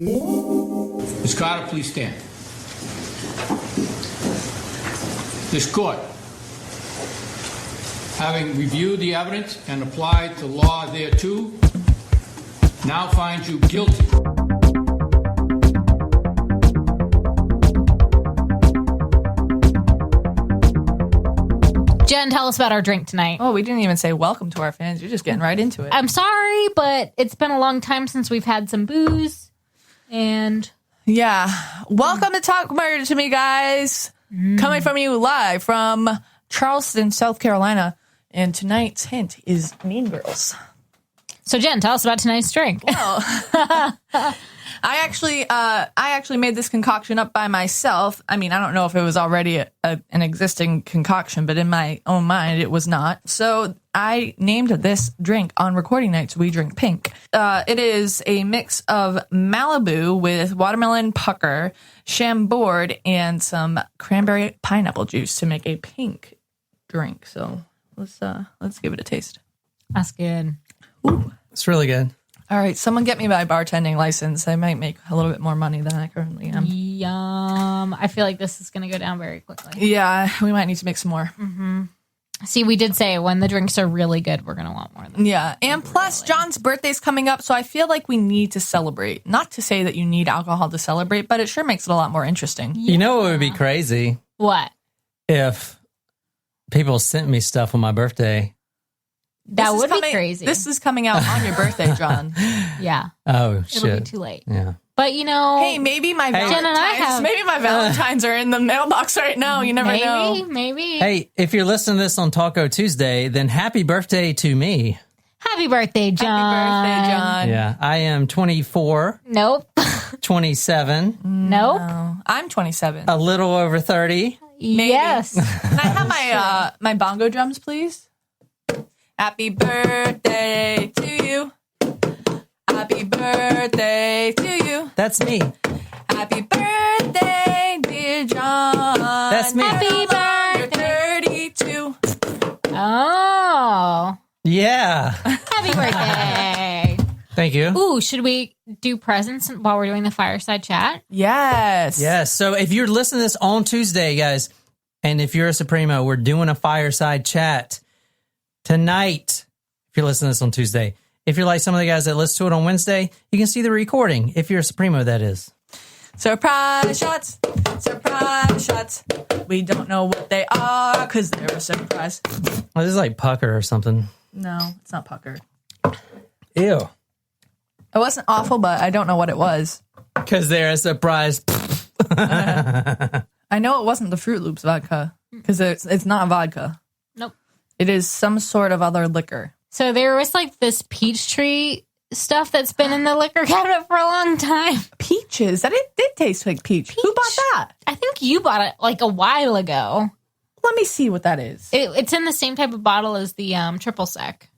Ms. Carter, please stand. This court, having reviewed the evidence and applied the law thereto, now finds you guilty. Jen, tell us about our drink tonight. Oh, we didn't even say welcome to our fans. You're just getting right into it. I'm sorry, but it's been a long time since we've had some booze. And yeah, welcome to Talk Murder to Me, guys. Coming from you live from Charleston, South Carolina. And tonight's hint is Mean Girls. So, Jen, tell us about tonight's drink. Well, I actually made this concoction up by myself. I mean, I don't know if it was already an existing concoction, but in my own mind, it was not. So I named this drink on recording nights. We drink pink. It is a mix of Malibu with watermelon pucker, Chambord, and some cranberry pineapple juice to make a pink drink. So let's give it a taste. That's good. Ooh. It's really good. All right, someone get me my bartending license. I might make a little bit more money than I currently am. Yum. I feel like this is going to go down very quickly. Yeah, we might need to make some more. Mm-hmm. See, we did say when the drinks are really good, we're going to want more than yeah, and plus John's birthday's coming up, so I feel like we need to celebrate. Not to say that you need alcohol to celebrate, but it sure makes it a lot more interesting. Yeah. You know what would be crazy? What? If people sent me stuff on my birthday. That would be crazy. This is coming out on your birthday, John. Yeah. Oh, shit. It'll be too late. Yeah. But, you know. Hey, maybe my Valentines are in the mailbox right now. You never know. Maybe. Hey, if you're listening to this on Taco Tuesday, then happy birthday to me. Happy birthday, John. Happy birthday, John. Yeah. I am 24. Nope. 27. Nope. No, I'm 27. A little over 30. Maybe. Yes. Can I have my bongo drums, please? Happy birthday to you. Happy birthday to you. That's me. Happy birthday, dear John. That's me. Happy birthday. 32. Oh. Yeah. Happy birthday. Thank you. Ooh, should we do presents while we're doing the fireside chat? Yes. Yes. So if you're listening to this on Tuesday, guys, and if you're a Supremo, we're doing a fireside chat tonight. If you're listening to this on Tuesday. If you're like some of the guys that listen to it on Wednesday, you can see the recording. If you're a Supremo, that is. Surprise shots. Surprise shots. We don't know what they are because they're a surprise. Well, this is like pucker or something. No, it's not pucker. Ew. It wasn't awful, but I don't know what it was. Because they're a surprise. I know it wasn't the Fruit Loops vodka because it's not vodka. Nope. It is some sort of other liquor. So there was like this peach tree stuff that's been in the liquor cabinet for a long time. Peaches? That it did taste like peach. Who bought that? I think you bought it like a while ago. Let me see what that is. It's in the same type of bottle as the triple sec.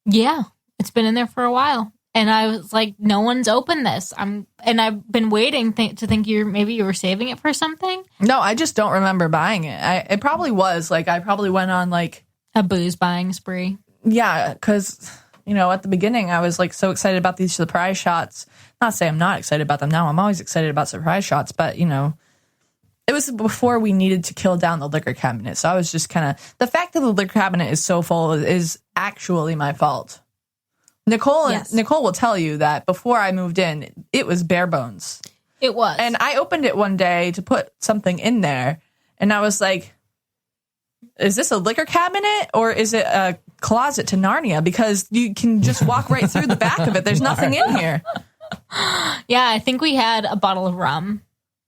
Yeah, it's been in there for a while. And I was like, no one's opened this. And I've been waiting to think maybe you were saving it for something. No, I just don't remember buying it. It probably was. Like, I probably went on, like... a booze buying spree. Yeah, because, you know, at the beginning, I was, like, so excited about these surprise shots. Not to say I'm not excited about them now. I'm always excited about surprise shots. But, you know, it was before we needed to kill down the liquor cabinet. So I was just kind of... The fact that the liquor cabinet is so full is actually my fault. Nicole will tell you that before I moved in, it was bare bones. It was. And I opened it one day to put something in there, and I was like, is this a liquor cabinet or is it a closet to Narnia? Because you can just walk right through the back of it. There's nothing in here. Yeah, I think we had a bottle of rum,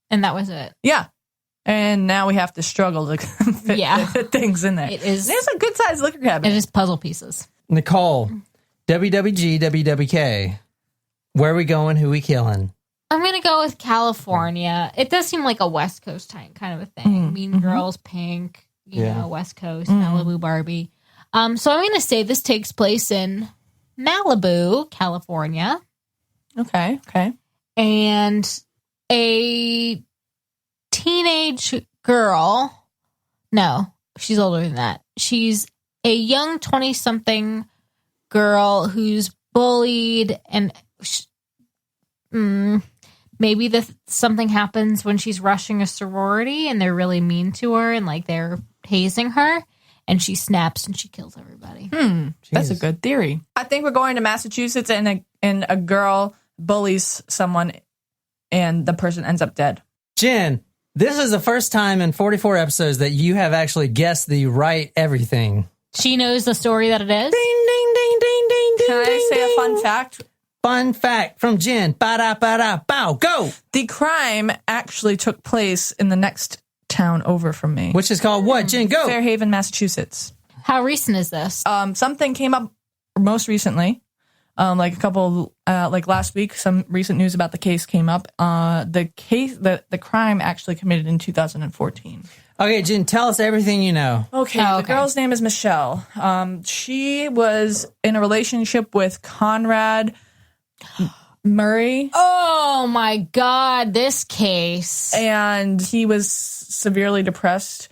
and that was it. Yeah. And now we have to struggle to fit things in there. It's a good-sized liquor cabinet. It is puzzle pieces. Nicole, WWG, WWK. Where are we going? Who we killing? I'm going to go with California. It does seem like a West Coast kind of a thing. Mean Girls, Pink, you know, West Coast, Malibu, Barbie. So I'm going to say this takes place in Malibu, California. Okay. And a teenage girl. No, she's older than that. She's a young 20-something girl who's bullied and maybe something happens when she's rushing a sorority and they're really mean to her and like they're hazing her and she snaps and she kills everybody. That's a good theory. I think we're going to Massachusetts and a girl bullies someone and the person ends up dead. Jen, this is the first time in 44 episodes that you have actually guessed the right everything. She knows the story that it is. Ding, ding, ding, ding, ding, ding. Can I say a fun fact? Fun fact from Jen. Ba-da-ba-da-bow. Go! The crime actually took place in the next town over from me. Which is called what, Jen? Go! Fairhaven, Massachusetts. How recent is this? Something came up most recently. Like last week, some recent news about the case came up. The crime actually committed in 2014. Okay, Jen, tell us everything you know. Okay, the girl's name is Michelle. She was in a relationship with Conrad Murray. Oh my God, this case. And he was severely depressed,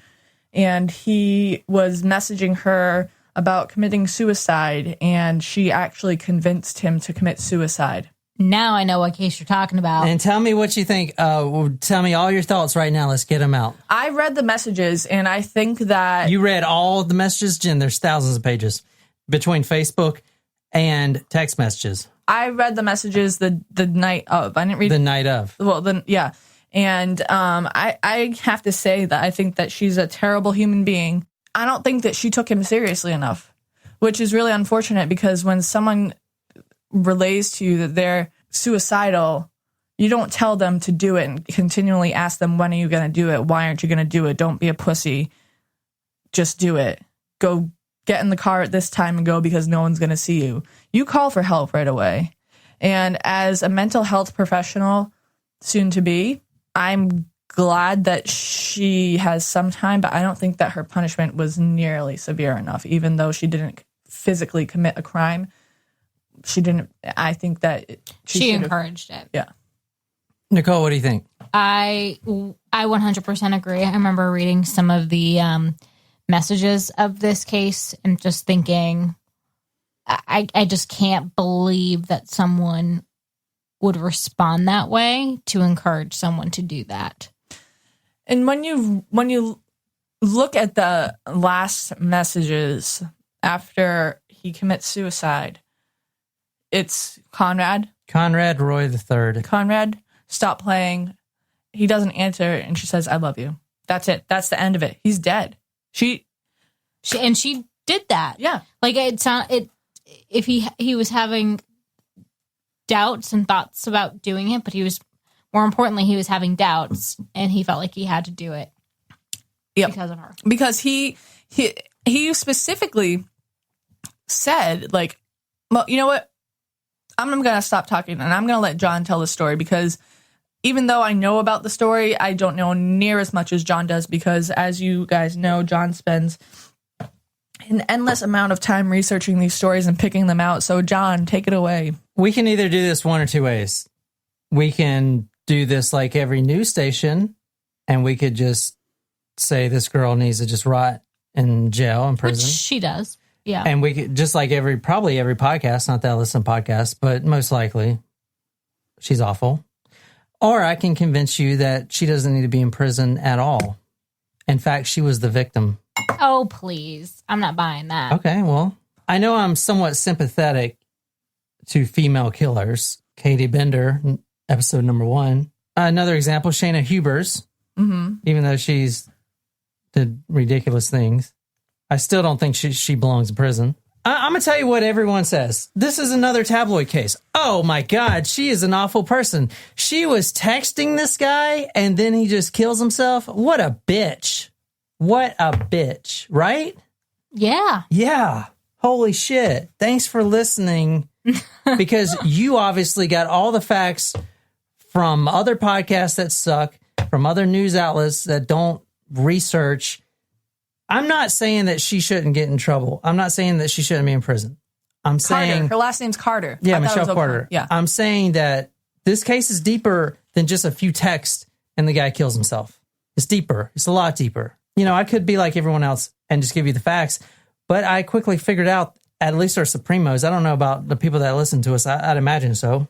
and he was messaging her about committing suicide, and she actually convinced him to commit suicide. Now I know what case you're talking about. And tell me what you think. Tell me all your thoughts right now. Let's get them out. I read the messages, and I think that... You read all of the messages? Jen, there's thousands of pages between Facebook and text messages. I read the messages the night of. I didn't read... The night of. Well, then, yeah. And I have to say that I think that she's a terrible human being. I don't think that she took him seriously enough, which is really unfortunate, because when someone relays to you that they're suicidal, you don't tell them to do it and continually ask them, when are you going to do it? Why aren't you going to do it? Don't be a pussy. Just do it. Go get in the car at this time and go, because no one's going to see you. You call for help right away. And as a mental health professional, soon to be, I'm glad that she has some time, but I don't think that her punishment was nearly severe enough. Even though she didn't physically commit a crime, she didn't. I think that she encouraged it. Yeah. Nicole, what do you think? I 100% agree. I remember reading some of the messages of this case and just thinking, I just can't believe that someone would respond that way to encourage someone to do that. And when you look at the last messages after he commits suicide, it's Conrad Roy III. Conrad, stop playing. He doesn't answer, and she says, "I love you." That's it. That's the end of it. He's dead. She did that. Yeah. Like if he was having doubts and thoughts about doing it, but he was, more importantly, he was having doubts, and he felt like he had to do it. Yep. Because of her. Because he specifically said, like, well, you know what? I'm going to stop talking, and I'm going to let John tell the story, because even though I know about the story, I don't know near as much as John does, because as you guys know, John spends an endless amount of time researching these stories and picking them out. So John, take it away. We can either do this one or two ways. We can do this like every news station, and we could just say this girl needs to just rot in jail, in prison. Which she does. Yeah. And we could, just like probably every podcast, not that I listen to podcasts, but most likely she's awful. Or I can convince you that she doesn't need to be in prison at all. In fact, she was the victim. Oh, please. I'm not buying that. Okay, well, I know I'm somewhat sympathetic to female killers. Katie Bender, episode number 1. Another example, Shayna Hubers. Mm-hmm. Even though she's did ridiculous things, I still don't think she belongs in prison. I'm going to tell you what everyone says. This is another tabloid case. Oh my God, she is an awful person. She was texting this guy and then he just kills himself. What a bitch. What a bitch, right? Yeah. Yeah. Holy shit. Thanks for listening, because you obviously got all the facts from other podcasts that suck, from other news outlets that don't research. I'm not saying that she shouldn't get in trouble. I'm not saying that she shouldn't be in prison. I'm saying her last name's Carter. Yeah, Michelle Carter. Yeah. I'm saying that this case is deeper than just a few texts and the guy kills himself. It's deeper. It's a lot deeper. You know, I could be like everyone else and just give you the facts, but I quickly figured out, at least our Supremos, I don't know about the people that listen to us, I'd imagine so,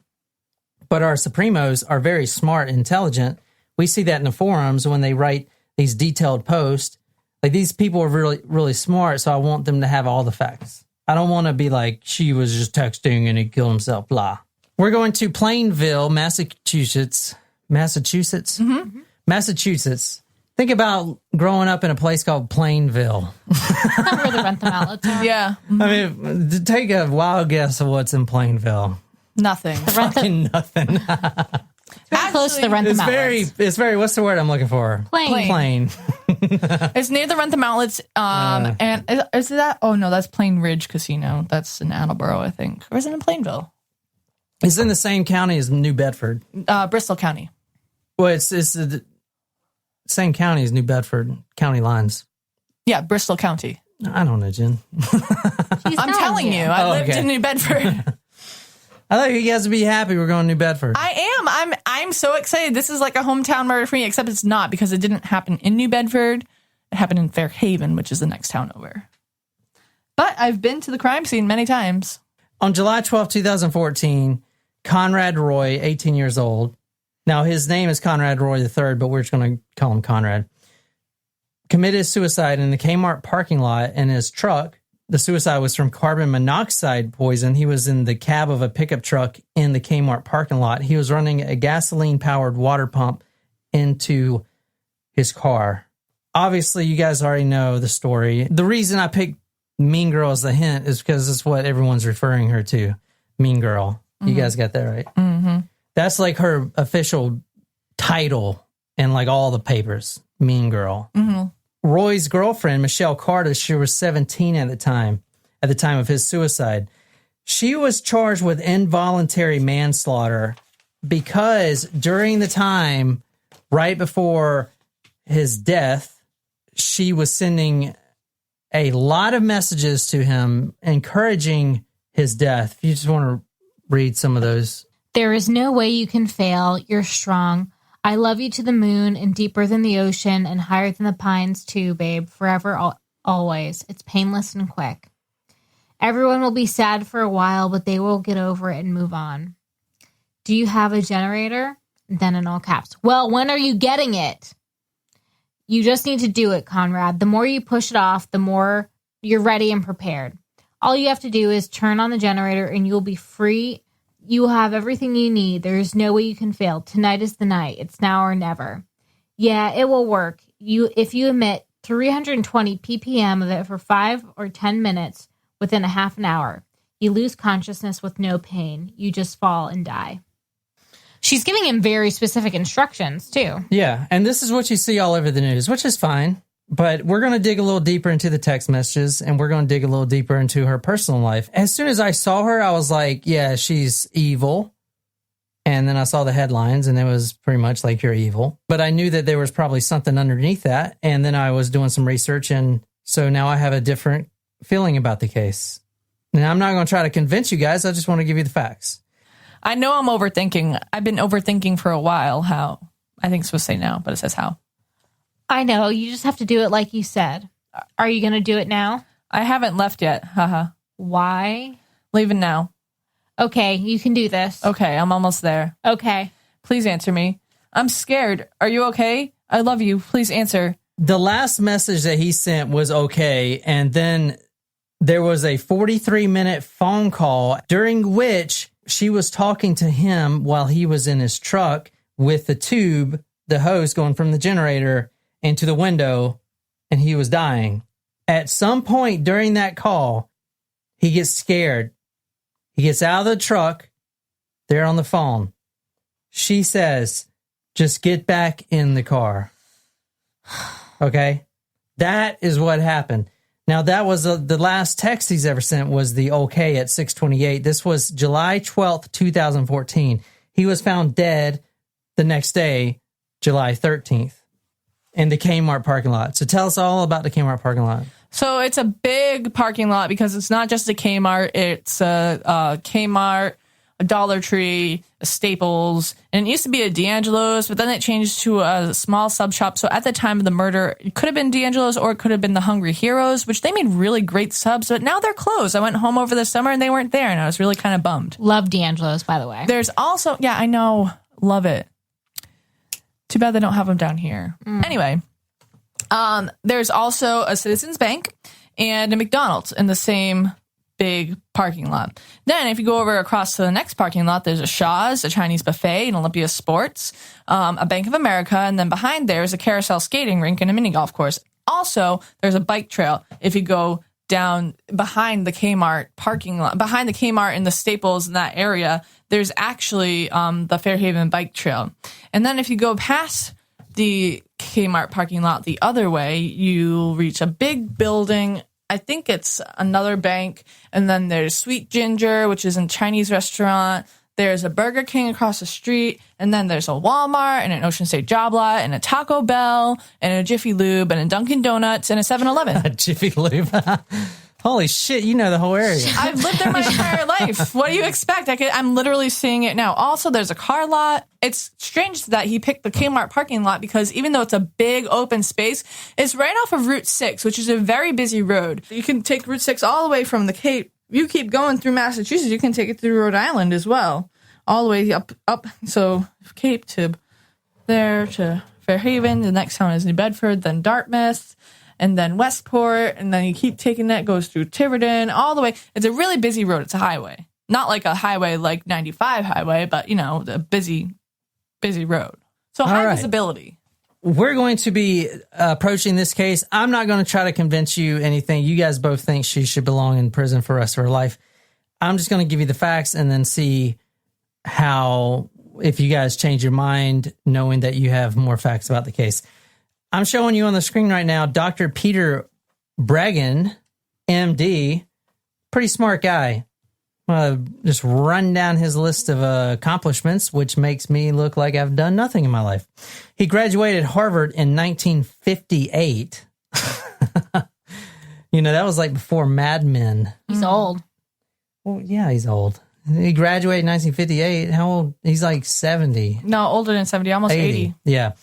But our Supremos are very smart and intelligent. We see that in the forums when they write these detailed posts. Like, these people are really, really smart, so I want them to have all the facts. I don't want to be like, she was just texting and he killed himself, blah. We're going to Plainville, Massachusetts. Massachusetts? Mm-hmm. Massachusetts. Think about growing up in a place called Plainville. Not where the Rentham outlets are. Yeah. I mean, take a wild guess of what's in Plainville. Nothing. Fucking nothing. Very close to the Rentham outlets. It's very, what's the word I'm looking for? Plain. It's near the Rentham outlets. And is that? Oh no, that's Plain Ridge Casino. That's in Attleboro, I think. Or is it in Plainville? It's in the same county as New Bedford. Bristol County. Well, it's the same county as New Bedford, county lines. Yeah, Bristol County. I don't know, Jen. I'm telling you, I lived in New Bedford. I thought you guys would be happy we're going to New Bedford. I am. I'm so excited. This is like a hometown murder for me, except it's not, because it didn't happen in New Bedford. It happened in Fairhaven, which is the next town over. But I've been to the crime scene many times. On July 12, 2014, Conrad Roy, 18 years old. Now, his name is Conrad Roy III, but we're just going to call him Conrad. Committed suicide in the Kmart parking lot in his truck. The suicide was from carbon monoxide poison. He was in the cab of a pickup truck in the Kmart parking lot. He was running a gasoline-powered water pump into his car. Obviously, you guys already know the story. The reason I picked Mean Girl as the hint is because it's what everyone's referring her to. Mean Girl. Mm-hmm. You guys got that right? Mm-hmm. That's like her official title in like all the papers. Mean Girl. Mm-hmm. Roy's girlfriend, Michelle Carter, she was 17 at the time of his suicide. She was charged with involuntary manslaughter because during the time right before his death, she was sending a lot of messages to him encouraging his death. If you just want to read some of those. There is no way you can fail. You're strong. I love you to the moon and deeper than the ocean and higher than the pines too, babe. Forever, always. It's painless and quick. Everyone will be sad for a while, but they will get over it and move on. Do you have a generator? Then in all caps. Well, when are you getting it? You just need to do it, Conrad. The more you push it off, the more you're ready and prepared. All you have to do is turn on the generator and you'll be free. You will have everything you need. There is no way you can fail. Tonight is the night. It's now or never. Yeah, it will work. If you emit 320 ppm of it for 5 or 10 minutes within a half an hour, you lose consciousness with no pain. You just fall and die. She's giving him very specific instructions, too. Yeah, and this is what you see all over the news, which is fine. But we're going to dig a little deeper into the text messages, and we're going to dig a little deeper into her personal life. As soon as I saw her, I was like, yeah, she's evil. And then I saw the headlines, and it was pretty much like, you're evil. But I knew that there was probably something underneath that. And then I was doing some research, and so now I have a different feeling about the case. Now, I'm not going to try to convince you guys. I just want to give you the facts. I know I'm overthinking. I've been overthinking for a while how. I think it's supposed to say now, but it says how. I know. You just have to do it like you said. Are you going to do it now? I haven't left yet. Haha. Why? Leaving now. Okay, you can do this. Okay, I'm almost there. Okay. Please answer me. I'm scared. Are you okay? I love you. Please answer. The last message that he sent was okay, and then there was a 43-minute phone call during which she was talking to him while he was in his truck with the tube, the hose going from the generator into the window, and he was dying. At some point during that call, he gets scared. He gets out of the truck. They're on the phone. She says, just get back in the car. Okay? That is what happened. Now, that was the last text he's ever sent was the okay at 6:28. This was July 12th, 2014. He was found dead the next day, July 13th. In the Kmart parking lot. So tell us all about the Kmart parking lot. So it's a big parking lot because it's not just a Kmart. It's a Kmart, a Dollar Tree, a Staples, and it used to be a D'Angelo's, but then it changed to a small sub shop. So at the time of the murder, it could have been D'Angelo's or it could have been the Hungry Heroes, which they made really great subs, but now they're closed. I went home over the summer and they weren't there, and I was really kind of bummed. Love D'Angelo's, by the way. There's also, yeah, I know, love it. Too bad they don't have them down here. Anyway, there's also a Citizens Bank and a McDonald's in the same big parking lot. Then if you go over across to the next parking lot, there's a Shaw's, a Chinese buffet, an Olympia Sports, a Bank of America, and then behind there is a carousel skating rink and a mini golf course. Also, there's a bike trail if you go down behind the Kmart parking lot, behind the Kmart and the Staples in that area. There's actually the Fairhaven bike trail. And then if you go past the Kmart parking lot the other way, you'll reach a big building. I think it's another bank. And then there's Sweet Ginger, which is a Chinese restaurant. There's a Burger King across the street. And then there's a Walmart and an Ocean State Job Lot and a Taco Bell and a Jiffy Lube and a Dunkin' Donuts and a 7-Eleven. A Jiffy Lube. Holy shit, you know the whole area. I've lived there my entire life. What do you expect? I'm literally seeing it now. Also, there's a car lot. It's strange that he picked the Kmart parking lot because even though it's a big open space, it's right off of Route 6, which is a very busy road. You can take Route 6 all the way from the Cape. You keep going through Massachusetts, you can take it through Rhode Island as well. All the way up. So Cape to there to Fairhaven. The next town is New Bedford, then Dartmouth, and then Westport, and then you keep taking that, goes through Tiverton, all the way. It's a really busy road. It's a highway. Not like a highway like 95 highway, but, a busy road. So high visibility. We're going to be approaching this case. I'm not going to try to convince you anything. You guys both think she should belong in prison for the rest of her life. I'm just going to give you the facts and then see how, if you guys change your mind, knowing that you have more facts about the case. I'm showing you on the screen right now, Dr. Peter Bregan, MD, pretty smart guy. Just run down his list of accomplishments, which makes me look like I've done nothing in my life. He graduated Harvard in 1958. That was like before Mad Men. He's old. Well, yeah, he's old. He graduated in 1958. How old? He's like 70. No, older than 70, almost 80. Yeah.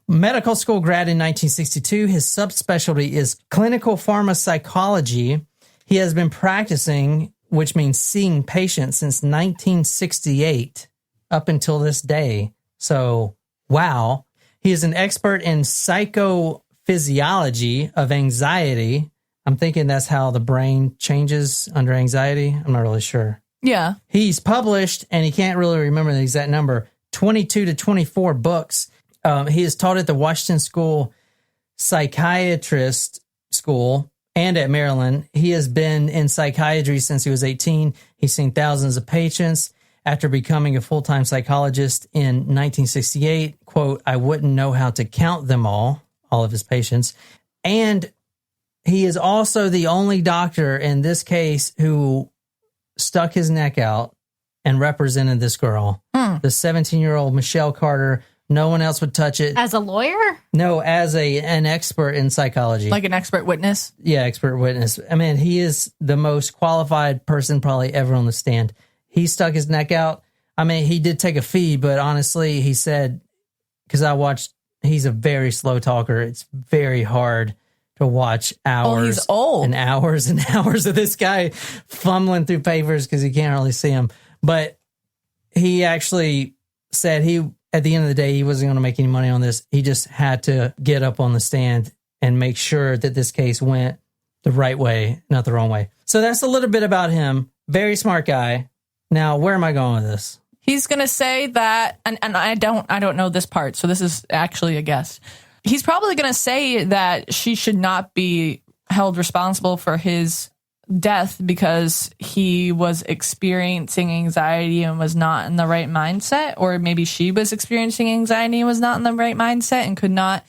Medical school grad in 1962. His subspecialty is clinical pharmacology. He has been practicing, which means seeing patients, since 1968 up until this day. So, wow. He is an expert in psychophysiology of anxiety. I'm thinking that's how the brain changes under anxiety. I'm not really sure. Yeah. He's published, and he can't really remember the exact number, 22 to 24 books. He is taught at the Washington School Psychiatrist School and at Maryland. He has been in psychiatry since he was 18. He's seen thousands of patients. After becoming a full-time psychologist in 1968, quote, I wouldn't know how to count them all of his patients. And he is also the only doctor in this case who stuck his neck out and represented this girl, the 17-year-old Michelle Carter. No one else would touch it. As a lawyer? No, as an expert in psychology. Like an expert witness? Yeah, expert witness. I mean, he is the most qualified person probably ever on the stand. He stuck his neck out. I mean, he did take a fee, but honestly, he said, because I watched, he's a very slow talker. It's very hard to watch hours he's old. and hours and hours of this guy fumbling through papers because you can't really see him. But he actually said at the end of the day, he wasn't going to make any money on this. He just had to get up on the stand and make sure that this case went the right way, not the wrong way. So that's a little bit about him. Very smart guy. Now, where am I going with this? He's going to say that, and I don't know this part, so this is actually a guess. He's probably going to say that she should not be held responsible for his death because he was experiencing anxiety and was not in the right mindset, or maybe she was experiencing anxiety and was not in the right mindset and could not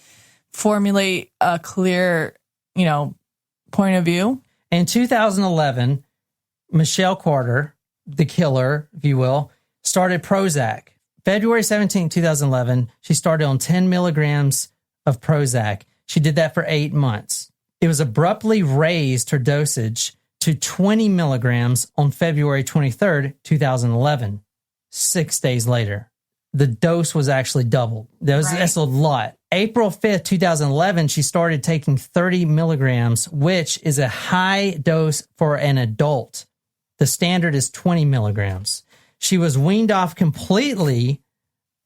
formulate a clear, point of view. In 2011, Michelle Carter, the killer, if you will, started Prozac. February 17, 2011, she started on 10 milligrams of Prozac. She did that for 8 months. It was abruptly raised her dosage to 20 milligrams on February 23rd, 2011. 6 days later, the dose was actually doubled. That's a lot. April 5th, 2011, she started taking 30 milligrams, which is a high dose for an adult. The standard is 20 milligrams. She was weaned off completely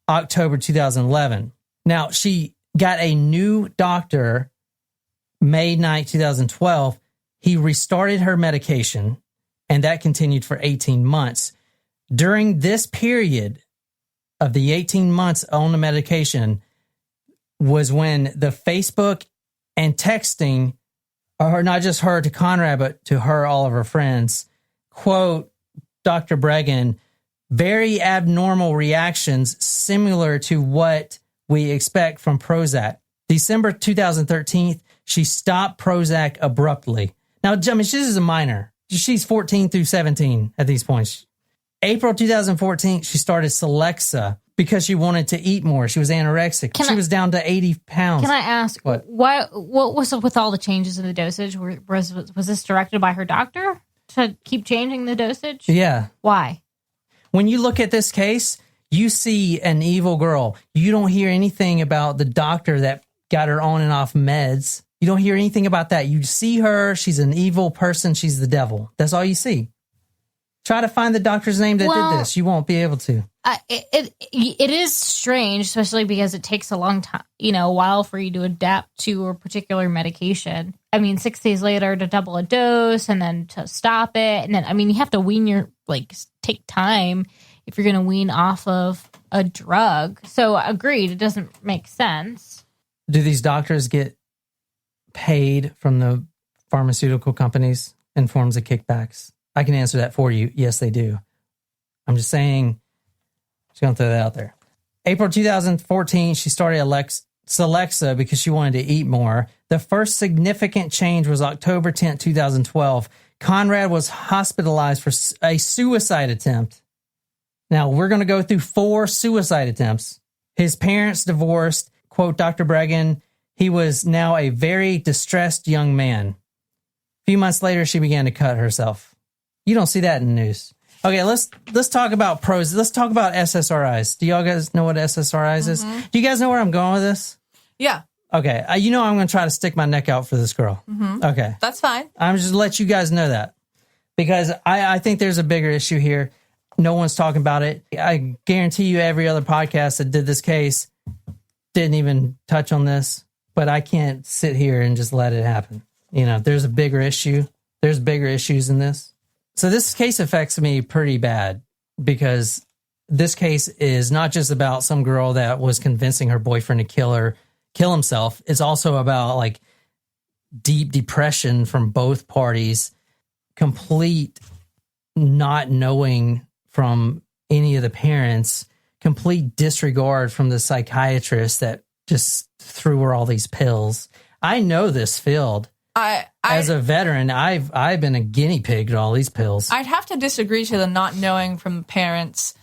October 2011. Now, she got a new doctor May 9, 2012. He restarted her medication, and that continued for 18 months. During this period of the 18 months on the medication was when the Facebook and texting, or not just her to Conrad, but to her, all of her friends, quote, Dr. Bregan, very abnormal reactions similar to what we expect from Prozac. December 2013, she stopped Prozac abruptly. Now, I mean, this is a minor. She's 14 through 17 at these points. April 2014, she started Celexa because she wanted to eat more. She was anorexic. She was down to 80 pounds. Can I ask, what was up with all the changes in the dosage? Was this directed by her doctor to keep changing the dosage? Yeah. Why? When you look at this case, you see an evil girl. You don't hear anything about the doctor that got her on and off meds. You don't hear anything about that. You see her. She's an evil person. She's the devil. That's all you see. Try to find the doctor's name that did this. You won't be able to. It is strange, especially because it takes a long time, a while for you to adapt to a particular medication. I mean, 6 days later to double a dose and then to stop it. And then, you have to take time if you're going to wean off of a drug. So agreed, it doesn't make sense. Do these doctors get paid from the pharmaceutical companies in forms of kickbacks? I can answer that for you. Yes, they do. I'm just saying, just going to throw that out there. April 2014, she started Celexa because she wanted to eat more. The first significant change was October 10th, 2012. Conrad was hospitalized for a suicide attempt. Now, we're going to go through 4 suicide attempts. His parents divorced. Quote, Dr. Bregan, he was now a very distressed young man. A few months later, she began to cut herself. You don't see that in the news. Okay, let's talk about pros. Let's talk about SSRIs. Do y'all guys know what SSRIs is? Do you guys know where I'm going with this? Yeah. Okay, I'm going to try to stick my neck out for this girl. Okay. That's fine. I'm just let you guys know that because I think there's a bigger issue here. No one's talking about it. I guarantee you every other podcast that did this case didn't even touch on this, but I can't sit here and just let it happen. There's a bigger issue. There's bigger issues in this. So this case affects me pretty bad because this case is not just about some girl that was convincing her boyfriend to kill himself. It's also about deep depression from both parties, complete not knowing from any of the parents, complete disregard from the psychiatrist that just threw her all these pills. I know this field. As a veteran, I've been a guinea pig to all these pills. I'd have to disagree to the not knowing from the parents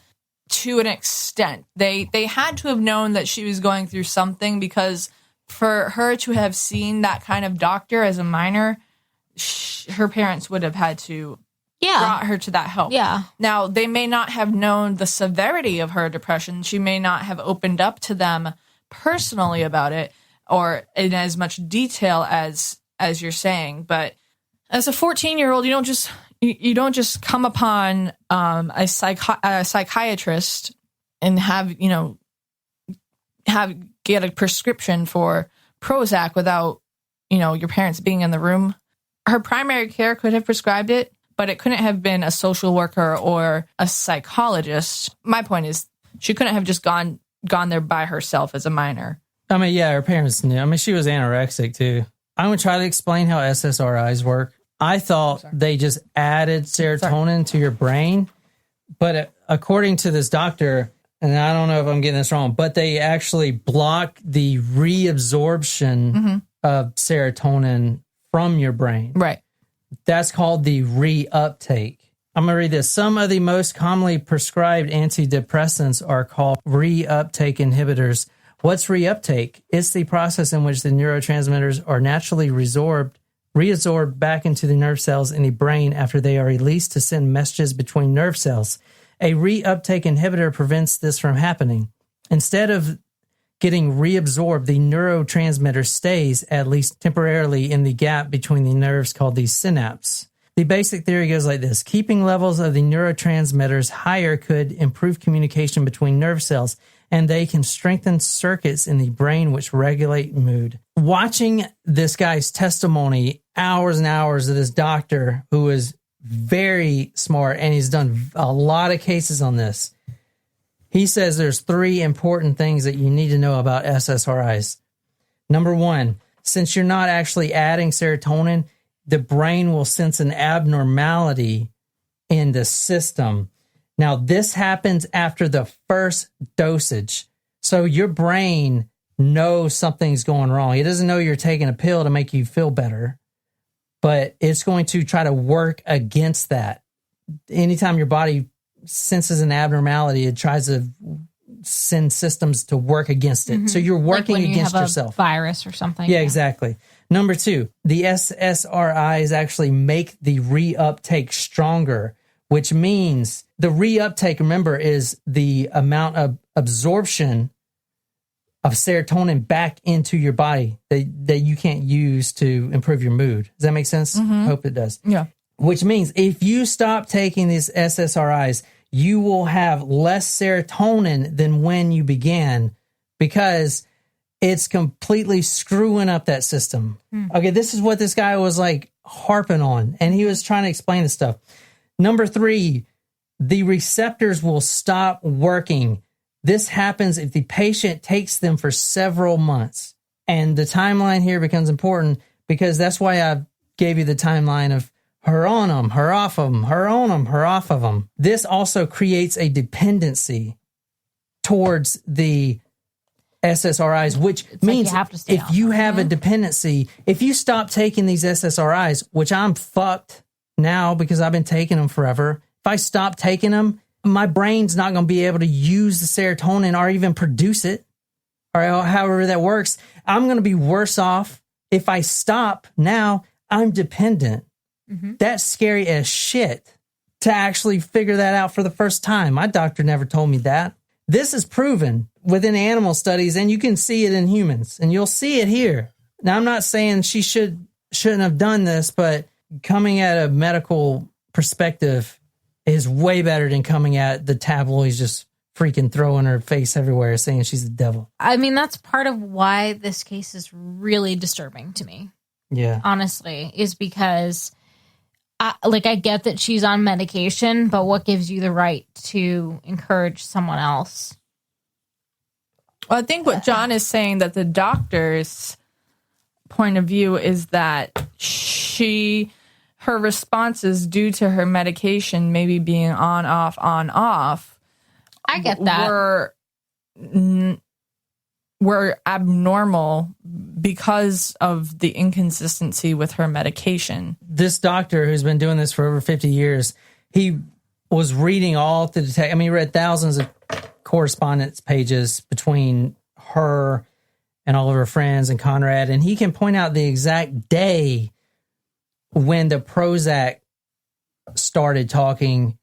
to an extent. They had to have known that she was going through something because for her to have seen that kind of doctor as a minor, her parents would have had to brought her to that help. Yeah. Now, they may not have known the severity of her depression. She may not have opened up to them personally about it or in as much detail as you're saying, but as a 14-year-old, you don't just come upon a psychiatrist and get a prescription for Prozac without your parents being in the room. Her primary care could have prescribed it, but it couldn't have been a social worker or a psychologist. My point is, she couldn't have just gone there by herself as a minor. Her parents knew. She was anorexic too. I'm going to try to explain how SSRIs work. I thought they just added serotonin to your brain, but according to this doctor, and I don't know if I'm getting this wrong, but they actually block the reabsorption of serotonin from your brain. Right. That's called the reuptake. I'm going to read this. Some of the most commonly prescribed antidepressants are called reuptake inhibitors. What's reuptake? It's the process in which the neurotransmitters are naturally resorbed reabsorb back into the nerve cells in the brain after they are released to send messages between nerve cells. A reuptake inhibitor prevents this from happening. Instead of getting reabsorbed, the neurotransmitter stays, at least temporarily, in the gap between the nerves called the synapse. The basic theory goes like this. Keeping levels of the neurotransmitters higher could improve communication between nerve cells, and they can strengthen circuits in the brain which regulate mood. Watching this guy's testimony, hours and hours of this doctor who is very smart, and he's done a lot of cases on this. He says there's 3 important things that you need to know about SSRIs. Number 1, since you're not actually adding serotonin, the brain will sense an abnormality in the system. Now, this happens after the first dosage. So your brain knows something's going wrong. It doesn't know you're taking a pill to make you feel better, but it's going to try to work against that. Anytime your body senses an abnormality, it tries to send systems to work against it. So you're working against yourself. Virus or something. Yeah, exactly. Number 2, the SSRIs actually make the reuptake stronger, which means the reuptake, remember, is the amount of absorption of serotonin back into your body that you can't use to improve your mood. Does that make sense? I hope it does. Yeah. Which means if you stop taking these SSRIs, you will have less serotonin than when you began, because it's completely screwing up that system. Okay, this is what this guy was like harping on, and he was trying to explain this stuff. Number 3, the receptors will stop working. This happens if the patient takes them for several months. And the timeline here becomes important, because that's why I gave you the timeline of her on them, her off of them, her on them, her off of them. This also creates a dependency towards the SSRIs, which means you have to stay if on you them. have a dependency, if you stop taking these SSRIs, which I'm fucked now because I've been taking them forever, if I stop taking them, my brain's not going to be able to use the serotonin or even produce it, or however that works. I'm going to be worse off if I stop now. I'm dependent. That's scary as shit to actually figure that out for the first time. My doctor never told me that. This is proven within animal studies, and you can see it in humans, and you'll see it here. Now, I'm not saying she shouldn't have done this, but coming at a medical perspective is way better than coming at the tabloids just freaking throwing her face everywhere saying she's the devil. I mean, that's part of why this case is really disturbing to me. Yeah. Honestly, is because I get that she's on medication, but what gives you the right to encourage someone else? Well, I think what John is saying, that the doctor's point of view is that her response is due to her medication maybe being on, off. I get that. Were abnormal because of the inconsistency with her medication. This doctor, who's been doing this for over 50 years, he was reading all through the text. I mean, he read thousands of correspondence pages between her and all of her friends and Conrad, and he can point out the exact day when the Prozac started talking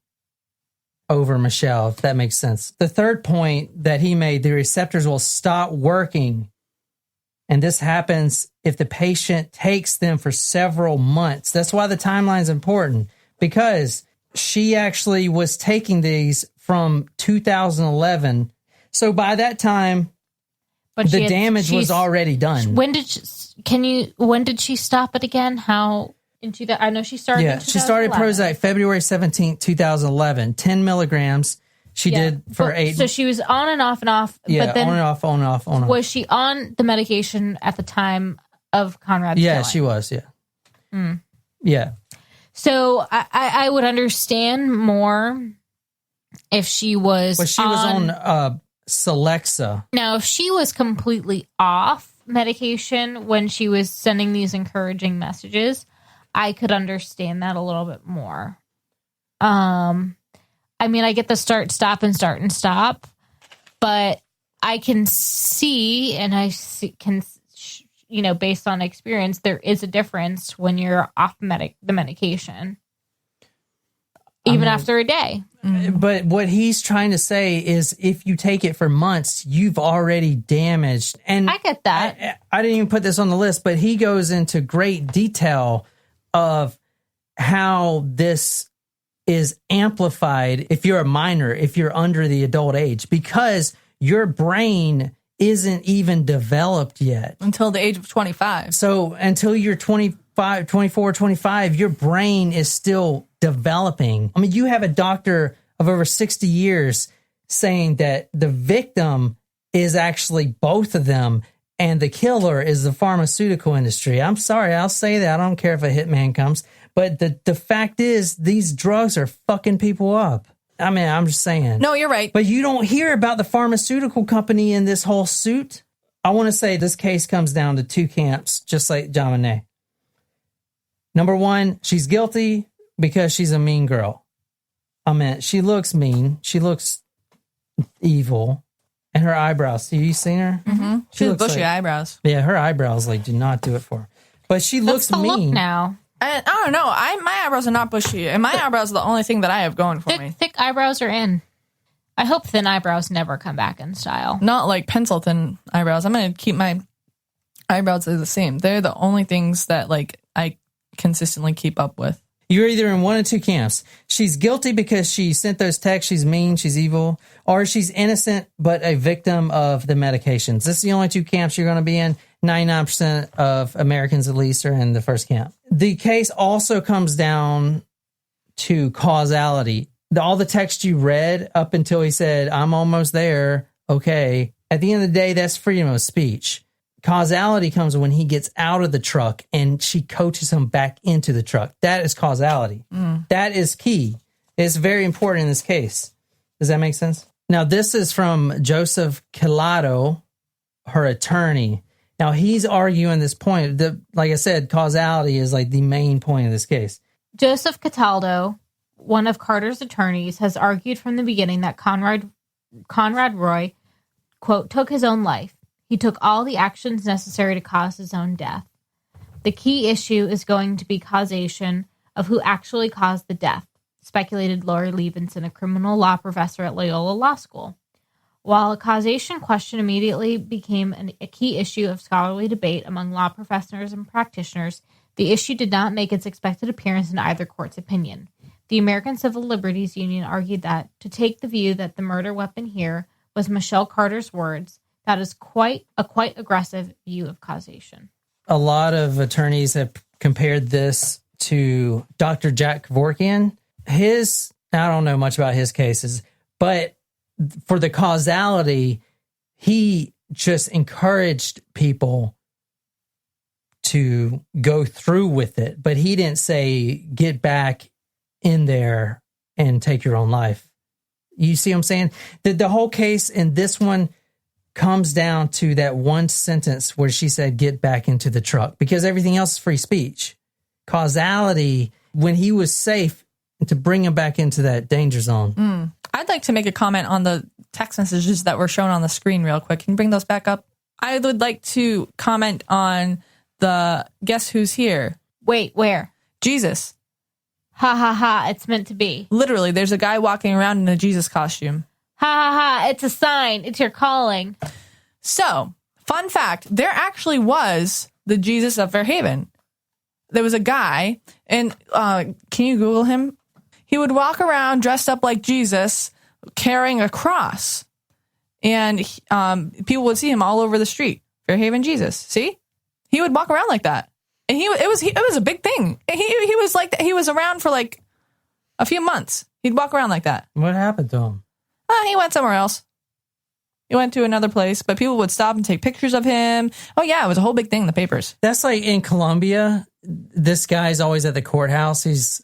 over Michelle, if that makes sense. The third point that he made, the receptors will stop working. And this happens if the patient takes them for several months. That's why the timeline is important, because she actually was taking these from 2011. So by that time, But the damage was already done. When did she stop it again? How? I know she started. Yeah, she started Prozac February 17th, 2011, 10 milligrams. She did for 8. So she was on and off and off. Yeah, but then on and off, on and off, on and off. Was she on the medication at the time of Conrad's Yeah, killing? she was, yeah. Yeah. So I would understand more if she was Well, she was on Celexa. Now, if she was completely off medication when she was sending these encouraging messages, I could understand that a little bit more. I mean, I get the start, and stop, but I can see, and based on experience, there is a difference when you're off the medication, even after a day. But what he's trying to say is if you take it for months, you've already damaged. And I get that. I didn't even put this on the list, but he goes into great detail of how this is amplified if you're a minor, if you're under the adult age, because your brain isn't even developed yet. Until the age of 25. So until you're 25, 24, 25, your brain is still developing. I mean, you have a doctor of over 60 years saying that the victim is actually both of them and the killer is the pharmaceutical industry. I'm sorry, I'll say that. I don't care if a hitman comes. But the fact is, these drugs are fucking people up. I mean, I'm just saying. No, you're right. But you don't hear about the pharmaceutical company in this whole suit. I want to say this case comes down to two camps, just like John Monet. Number one, she's guilty because she's a mean girl. I mean, she looks mean. She looks evil. And her eyebrows. Have you seen her? Mm-hmm. She has looks bushy eyebrows. Yeah, her eyebrows do not do it for her. But she looks That's the mean. look now. I don't know. My eyebrows are not bushy, and my eyebrows are the only thing that I have going for me. Thick eyebrows are in. I hope thin eyebrows never come back in style. Not like pencil thin eyebrows. I'm going to keep my eyebrows the same. They're the only things that I consistently keep up with. You're either in one of two camps. She's guilty because she sent those texts, she's mean, she's evil, or she's innocent but a victim of the medications. This is the only two camps you're going to be in. 99% of Americans, at least, are in the first camp. The case also comes down to causality. All the text you read up until he said, I'm almost there, okay. At the end of the day, that's freedom of speech. Causality comes when he gets out of the truck and she coaches him back into the truck. That is causality. That is key. It's very important in this case. Does that make sense? Now, this is from Joseph Kilato, her attorney. Now, he's arguing this point. Like I said, causality is the main point of this case. Joseph Cataldo, one of Carter's attorneys, has argued from the beginning that Conrad Roy, quote, took his own life. He took all the actions necessary to cause his own death. The key issue is going to be causation of who actually caused the death, speculated Laurie Levinson, a criminal law professor at Loyola Law School. While a causation question immediately became a key issue of scholarly debate among law professors and practitioners, the issue did not make its expected appearance in either court's opinion. The American Civil Liberties Union argued that, to take the view that the murder weapon here was Michelle Carter's words, that is quite aggressive view of causation. A lot of attorneys have compared this to Dr. Jack Kevorkian. I don't know much about his cases, but for the causality, he just encouraged people to go through with it, but he didn't say, get back in there and take your own life. You see what I'm saying? The whole case in this one comes down to that one sentence where she said, get back into the truck, because everything else is free speech. Causality, when he was safe, to bring him back into that danger zone. I'd like to make a comment on the text messages that were shown on the screen real quick. Can you bring those back up? I would like to comment on the guess who's here. Wait, where? Jesus. Ha ha ha, it's meant to be. Literally, there's a guy walking around in a Jesus costume. Ha ha ha, it's a sign. It's your calling. So, fun fact, there actually was the Jesus of Fairhaven. There was a guy, and can you Google him? He would walk around dressed up like Jesus, carrying a cross. And people would see him all over the street. Fairhaven Jesus. See? He would walk around like that. And it was a big thing. He was like, he was around for like a few months. He'd walk around like that. What happened to him? He went somewhere else. He went to another place, but people would stop and take pictures of him. Oh yeah, it was a whole big thing in the papers. That's like in Colombia. This guy's always at the courthouse. He's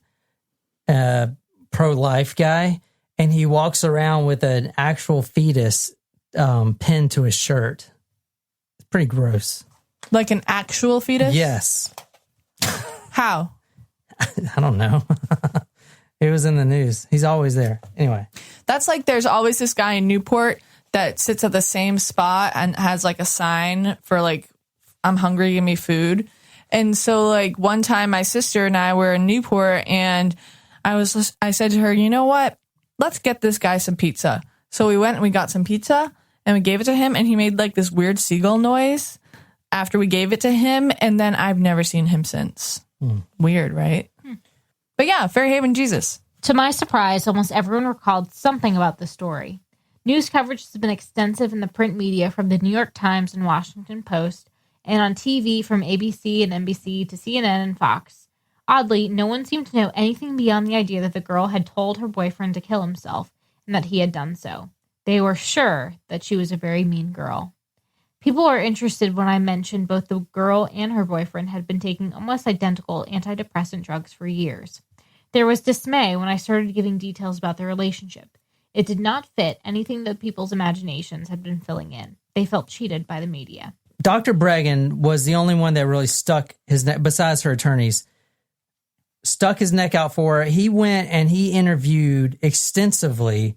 a pro-life guy, and he walks around with an actual fetus pinned to his shirt. It's pretty gross. Like an actual fetus? Yes. How? I don't know. It was in the news. He's always there. Anyway. That's like there's always this guy in Newport that sits at the same spot and has like a sign for like I'm hungry, give me food. And so like one time my sister and I were in Newport and I said to her, you know what? Let's get this guy some pizza. So we went and we got some pizza and we gave it to him and he made like this weird seagull noise after we gave it to him. And then I've never seen him since. Weird, right? But yeah, Fairhaven Jesus. To my surprise, almost everyone recalled something about the story. News coverage has been extensive in the print media from the New York Times and Washington Post, and on TV from ABC and NBC to CNN and Fox. Oddly, no one seemed to know anything beyond the idea that the girl had told her boyfriend to kill himself and that he had done so. They were sure that she was a very mean girl. People were interested when I mentioned both the girl and her boyfriend had been taking almost identical antidepressant drugs for years. There was dismay when I started giving details about their relationship. It did not fit anything that people's imaginations had been filling in. They felt cheated by the media. Dr. Bregan was the only one that really stuck his neck, besides her attorneys, stuck his neck out for her. He went and he interviewed extensively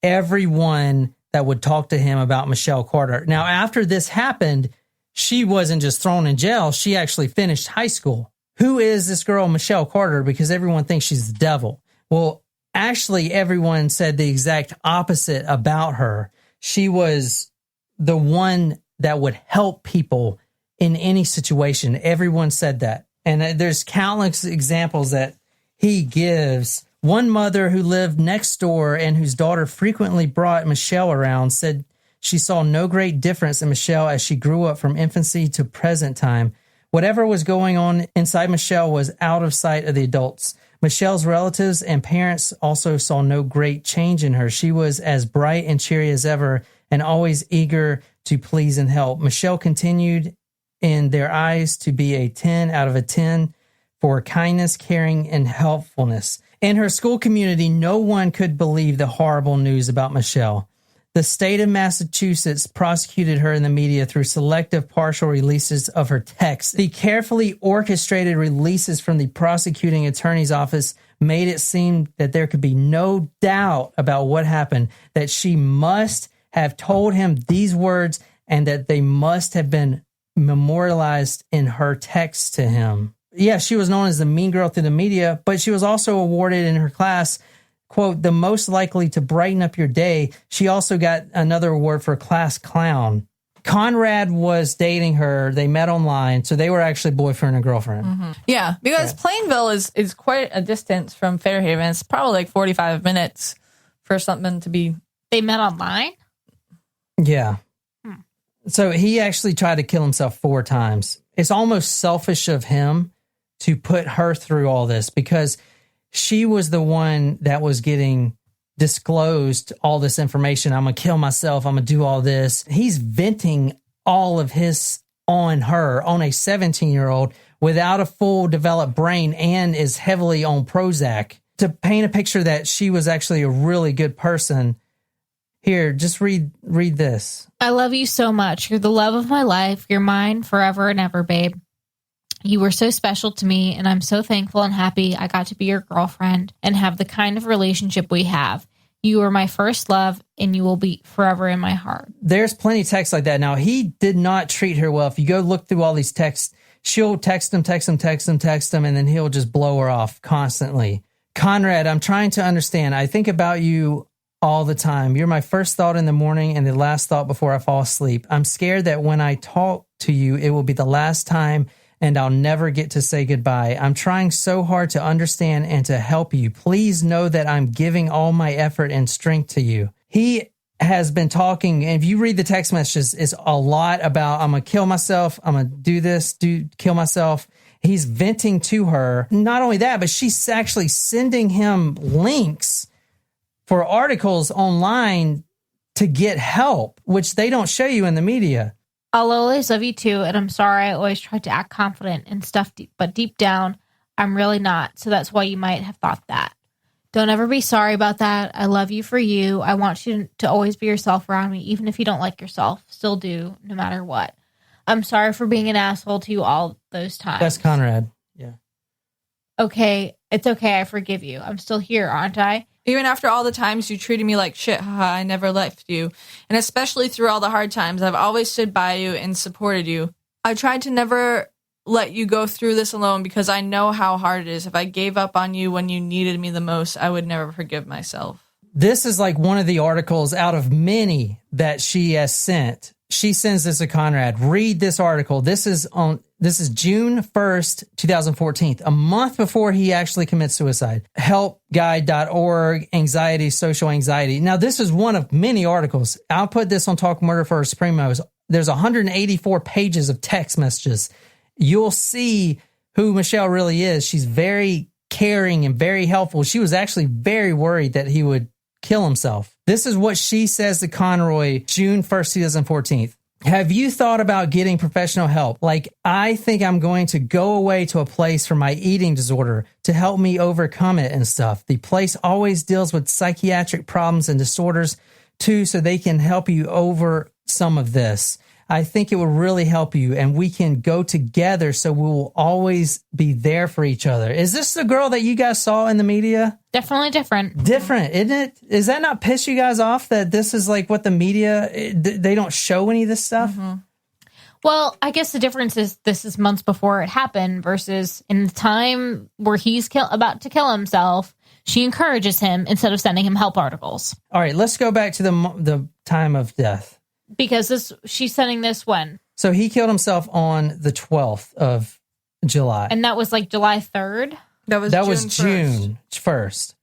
everyone that would talk to him about Michelle Carter. Now, after this happened, she wasn't just thrown in jail. She actually finished high school. Who is this girl, Michelle Carter? Because everyone thinks she's the devil. Well, actually, everyone said the exact opposite about her. She was the one that would help people in any situation. Everyone said that. And there's countless examples that he gives. One mother who lived next door and whose daughter frequently brought Michelle around said she saw no great difference in Michelle as she grew up from infancy to present time. Whatever was going on inside Michelle was out of sight of the adults. Michelle's relatives and parents also saw no great change in her. She was as bright and cheery as ever and always eager to please and help. Michelle continued in their eyes to be a 10 out of a 10 for kindness, caring, and helpfulness. In her school community, no one could believe the horrible news about Michelle. The state of Massachusetts prosecuted her in the media through selective partial releases of her texts. The carefully orchestrated releases from the prosecuting attorney's office made it seem that there could be no doubt about what happened, that she must have told him these words and that they must have been memorialized in her text to him. Yeah, she was known as the mean girl through the media, but she was also awarded in her class, quote, the most likely to brighten up your day. She also got another award for class clown. Conrad was dating her. They met online, so they were actually boyfriend and girlfriend. Mm-hmm. Yeah, because Plainville is quite a distance from Fairhaven. It's probably like 45 minutes for something to be... They met online? Yeah. So he actually tried to kill himself 4 times. It's almost selfish of him to put her through all this because she was the one that was getting disclosed all this information. I'm going to kill myself. I'm going to do all this. He's venting all of his on her, on a 17-year-old without a full developed brain and is heavily on Prozac to paint a picture that she was actually a really good person. Here, just read this. I love you so much. You're the love of my life. You're mine forever and ever, babe. You were so special to me, and I'm so thankful and happy I got to be your girlfriend and have the kind of relationship we have. You were my first love, and you will be forever in my heart. There's plenty of texts like that. Now, he did not treat her well. If you go look through all these texts, she'll text him, and then he'll just blow her off constantly. Conrad, I'm trying to understand. I think about you all the time. You're my first thought in the morning and the last thought before I fall asleep. I'm scared that when I talk to you, it will be the last time and I'll never get to say goodbye. I'm trying so hard to understand and to help you. Please know that I'm giving all my effort and strength to you. He has been talking, and if you read the text messages, it's a lot about, I'm going to kill myself. I'm going to do this, kill myself. He's venting to her. Not only that, but she's actually sending him links for articles online to get help, which they don't show you in the media. I'll always love you too, and I'm sorry I always tried to act confident and stuff, but deep down, I'm really not, so that's why you might have thought that. Don't ever be sorry about that. I love you for you. I want you to always be yourself around me, even if you don't like yourself. Still do, no matter what. I'm sorry for being an asshole to you all those times. That's Conrad. Yeah. Okay, it's okay. I forgive you. I'm still here, aren't I? Even after all the times you treated me like shit, haha, I never left you. And especially through all the hard times, I've always stood by you and supported you. I tried to never let you go through this alone because I know how hard it is. If I gave up on you when you needed me the most, I would never forgive myself. This is like one of the articles out of many that she has sent. She sends this to Conrad. Read this article. This is June 1st, 2014, a month before he actually commits suicide. Helpguide.org, anxiety, social anxiety. Now, this is one of many articles. I'll put this on Talk Murder for Supremos. There's 184 pages of text messages. You'll see who Michelle really is. She's very caring and very helpful. She was actually very worried that he would kill himself. This is what she says to Conroy, June 1st, 2014. Have you thought about getting professional help? Like, I think I'm going to go away to a place for my eating disorder to help me overcome it and stuff. The place always deals with psychiatric problems and disorders too, so they can help you over some of this. I think it will really help you, and we can go together so we will always be there for each other. Is this the girl that you guys saw in the media? Definitely different. Different, isn't it? Is that not piss you guys off that this is like what the media, they don't show any of this stuff? Mm-hmm. Well, I guess the difference is this is months before it happened versus in the time where he's about to kill himself, she encourages him instead of sending him help articles. All right, let's go back to the time of death. Because she's sending this when? So he killed himself on the 12th of July. And that was like July 3rd? That was June 1st.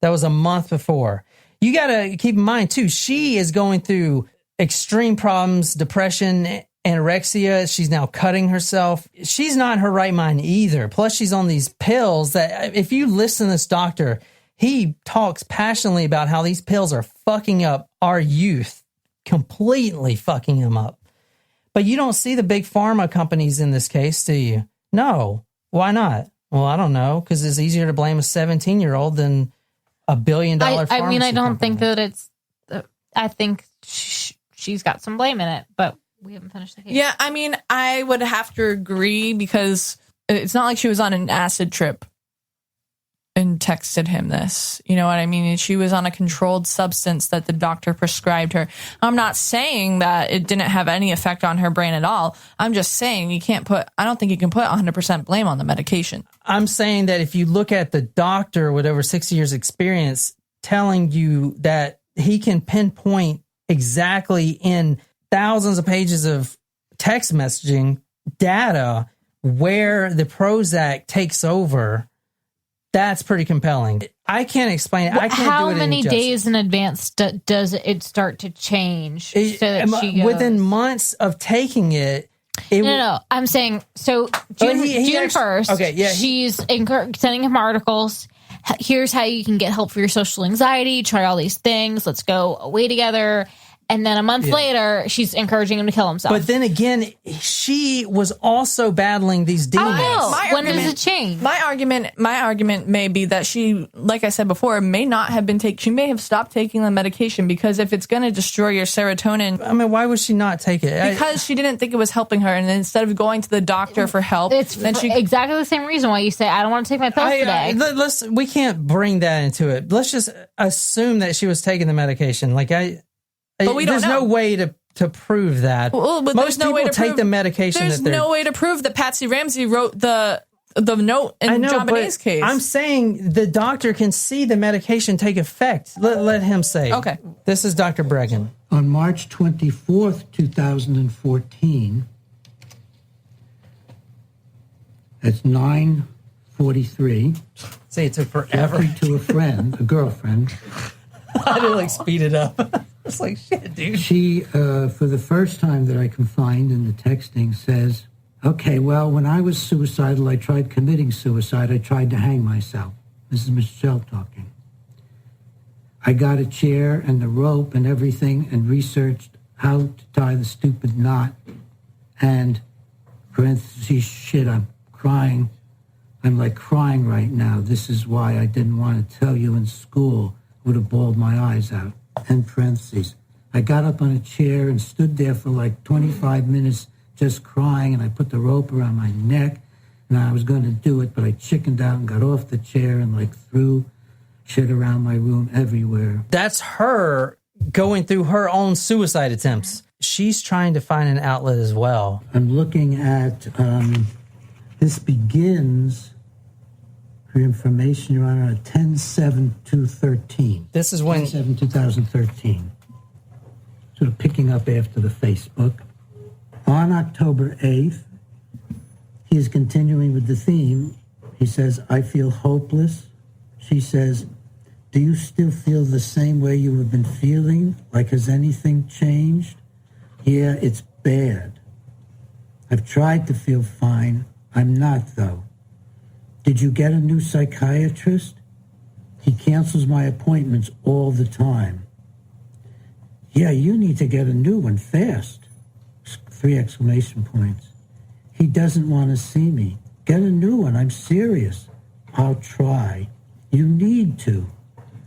That was a month before. You got to keep in mind, too, she is going through extreme problems, depression, anorexia. She's now cutting herself. She's not in her right mind either. Plus, she's on these pills that if you listen to this doctor, he talks passionately about how these pills are fucking up our youth. Completely fucking him up. But you don't see the big pharma companies in this case, do you? No. Why not? Well, I don't know, because it's easier to blame a 17-year-old than a $1 billion pharmacy I mean, I don't company. think that it's... I think she's got some blame in it, but we haven't finished the case. Yeah, I mean, I would have to agree because it's not like she was on an acid trip and texted him this. You know what I mean? She was on a controlled substance that the doctor prescribed her. I'm not saying that it didn't have any effect on her brain at all. I'm just saying I don't think you can put 100% blame on the medication. I'm saying that if you look at the doctor with over 60 years experience telling you that he can pinpoint exactly in thousands of pages of text messaging data where the Prozac takes over, that's pretty compelling. I can't explain it. I can't How do it many any justice. days in advance does it start to change? So that she goes, within months of taking it, No. I'm saying, so June 1st, okay, yeah, she's sending him articles. Here's how you can get help for your social anxiety. Try all these things. Let's go away together. And then a month later, she's encouraging him to kill himself. But then again, she was also battling these demons. When does it change? My argument may be that she, like I said before, may not have been she may have stopped taking the medication because if it's going to destroy your serotonin. I mean, why would she not take it? Because she didn't think it was helping her, and instead of going to the doctor for help, It's exactly the same reason why you say, I don't want to take my pills today. We can't bring that into it. Let's just assume that she was taking the medication. But we don't know. There's no way to prove that. Well, but most no people take the medication. There's no way to prove that Patsy Ramsey wrote the note in John Bonet's case. I'm saying the doctor can see the medication take effect. Let him say. Okay. This is Dr. Bregan. On March 24th, 2014, at 9:43, See, it took forever. to a girlfriend. I had to speed it up. It's like, shit, dude. She, for the first time that I can find in the texting, says, okay, well, when I was suicidal, I tried committing suicide. I tried to hang myself. This is Michelle talking. I got a chair and the rope and everything and researched how to tie the stupid knot. And, parentheses, shit, I'm crying. I'm like crying right now. This is why I didn't want to tell you in school. Would have bawled my eyes out. End parentheses. I got up on a chair and stood there for like 25 minutes just crying, and I put the rope around my neck, and I was going to do it, but I chickened out and got off the chair and like threw shit around my room everywhere. That's her going through her own suicide attempts. she's trying to find an outlet as well. I'm looking at, this begins, for your information, Your Honor, at 10/7/2013. This is when 10/7/2013. Sort of picking up after the Facebook. On October 8th, he is continuing with the theme. He says, I feel hopeless. She says, do you still feel the same way you have been feeling? Like, has anything changed? Yeah, it's bad. I've tried to feel fine. I'm not, though. Did you get a new psychiatrist? He cancels my appointments all the time. Yeah, you need to get a new one fast. 3 exclamation points. He doesn't want to see me. Get a new one. I'm serious. I'll try. You need to.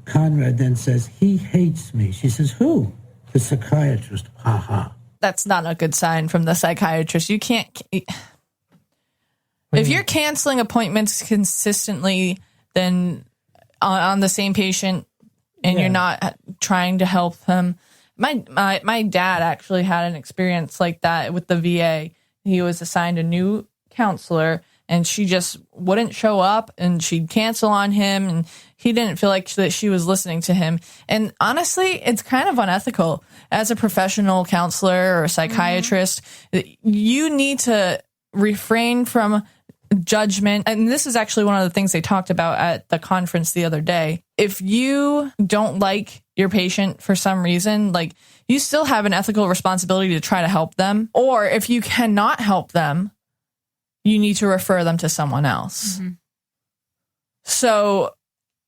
Conrad then says, he hates me. She says, who? The psychiatrist. Ha ha. That's not a good sign from the psychiatrist. You can't. If you're canceling appointments consistently, then on the same patient, and you're not trying to help them. My dad actually had an experience like that with the VA. He was assigned a new counselor, and she just wouldn't show up, and she'd cancel on him, and he didn't feel like that she was listening to him. And honestly, it's kind of unethical. As a professional counselor or a psychiatrist, you need to refrain from judgment. And this is actually one of the things they talked about at the conference the other day. If you don't like your patient for some reason, like, you still have an ethical responsibility to try to help them. Or if you cannot help them, you need to refer them to someone else. Mm-hmm. So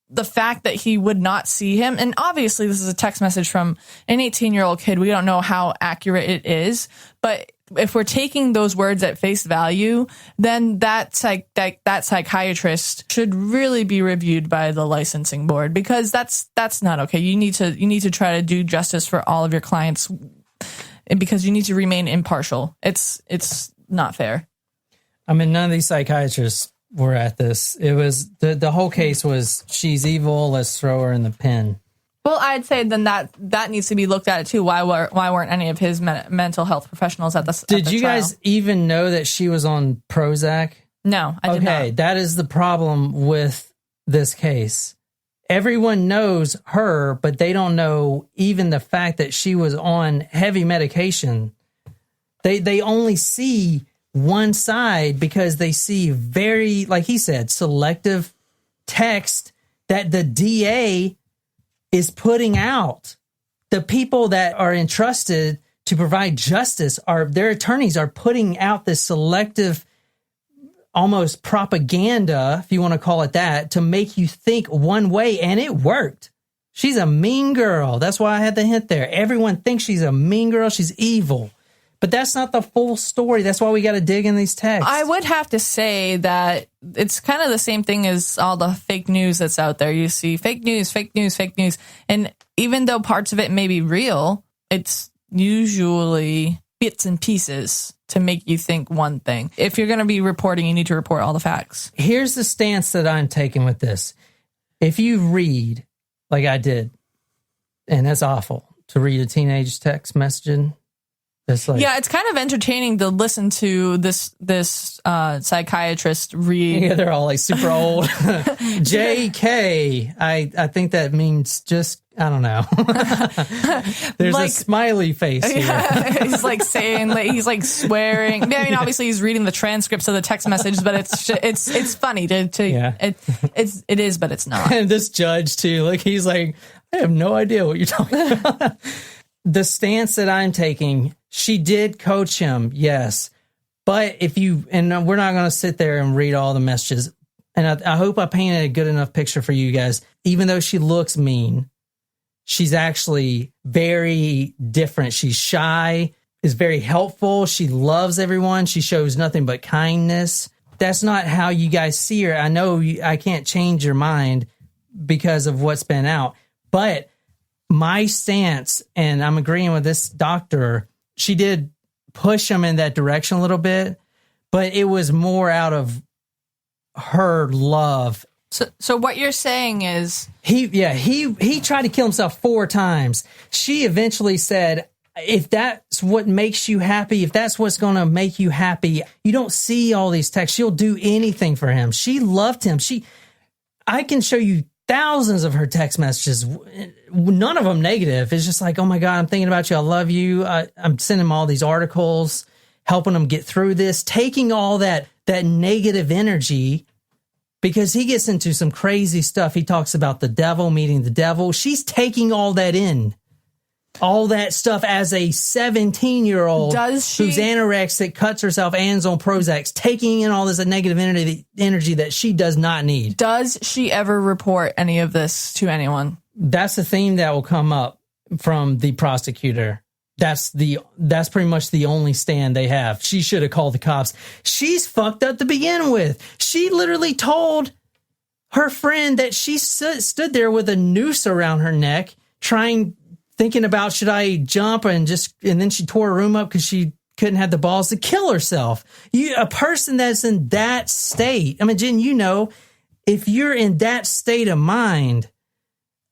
the fact that he would not see him, and obviously this is a text message from an 18-year-old kid. We don't know how accurate it is, but if we're taking those words at face value, then that psychiatrist should really be reviewed by the licensing board, because that's not okay. You need to try to do justice for all of your clients, because you need to remain impartial. It's not fair. I mean, none of these psychiatrists were at this. It was the whole case was, she's evil, let's throw her in the pen. Well, I'd say then that needs to be looked at too. Why weren't any of his mental health professionals at the Did the you trial? guys even know that she was on Prozac? No, I did not. Okay, that is the problem with this case. Everyone knows her, but they don't know even the fact that she was on heavy medication. They only see one side because they see very, like he said, selective text that the DA is putting out. The people that are entrusted to provide justice, their attorneys are putting out this selective, almost propaganda, if you want to call it that, to make you think one way, and it worked. She's a mean girl. That's why I had the hint there. Everyone thinks she's a mean girl. She's evil. But that's not the full story. That's why we got to dig in these texts. I would have to say that it's kind of the same thing as all the fake news that's out there. You see fake news. And even though parts of it may be real, it's usually bits and pieces to make you think one thing. If you're going to be reporting, you need to report all the facts. Here's the stance that I'm taking with this. If you read, like I did, and that's awful, to read a teenage text messaging, yeah, it's kind of entertaining to listen to this psychiatrist read. Yeah, they're all like super old. JK. I think that means just, I don't know. There's like a smiley face here. Yeah, he's like saying, he's like swearing. I mean, obviously he's reading the transcripts of the text messages, but it's funny yeah. It is, but it's not. And this judge too, like he's like, I have no idea what you're talking about. The stance that I'm taking, she did coach him, yes. But and we're not going to sit there and read all the messages. And I hope I painted a good enough picture for you guys. Even though she looks mean, she's actually very different. She's shy, is very helpful. She loves everyone. She shows nothing but kindness. That's not how you guys see her. I know I can't change your mind because of what's been out. But my stance, and I'm agreeing with this doctor, she did push him in that direction a little bit, but it was more out of her love. So what you're saying is he tried to kill himself 4 times. She eventually said, if that's what makes you happy, if that's what's going to make you happy, you don't see all these texts. She'll do anything for him. She loved him. I can show you thousands of her text messages, none of them negative. It's just like, oh my God, I'm thinking about you. I love you. I'm sending him all these articles, helping him get through this, taking all that negative energy, because he gets into some crazy stuff. He talks about the devil, meeting the devil. She's taking all that in. All that stuff as a 17-year-old who's anorexic, cuts herself, and's on Prozac, taking in all this negative energy that she does not need. Does she ever report any of this to anyone? That's the theme that will come up from the prosecutor. That's pretty much the only stand they have. She should have called the cops. She's fucked up to begin with. She literally told her friend that she stood there with a noose around her neck, thinking about, should I jump, and then she tore her room up because she couldn't have the balls to kill herself. A person that's in that state. I mean, Jen, if you're in that state of mind,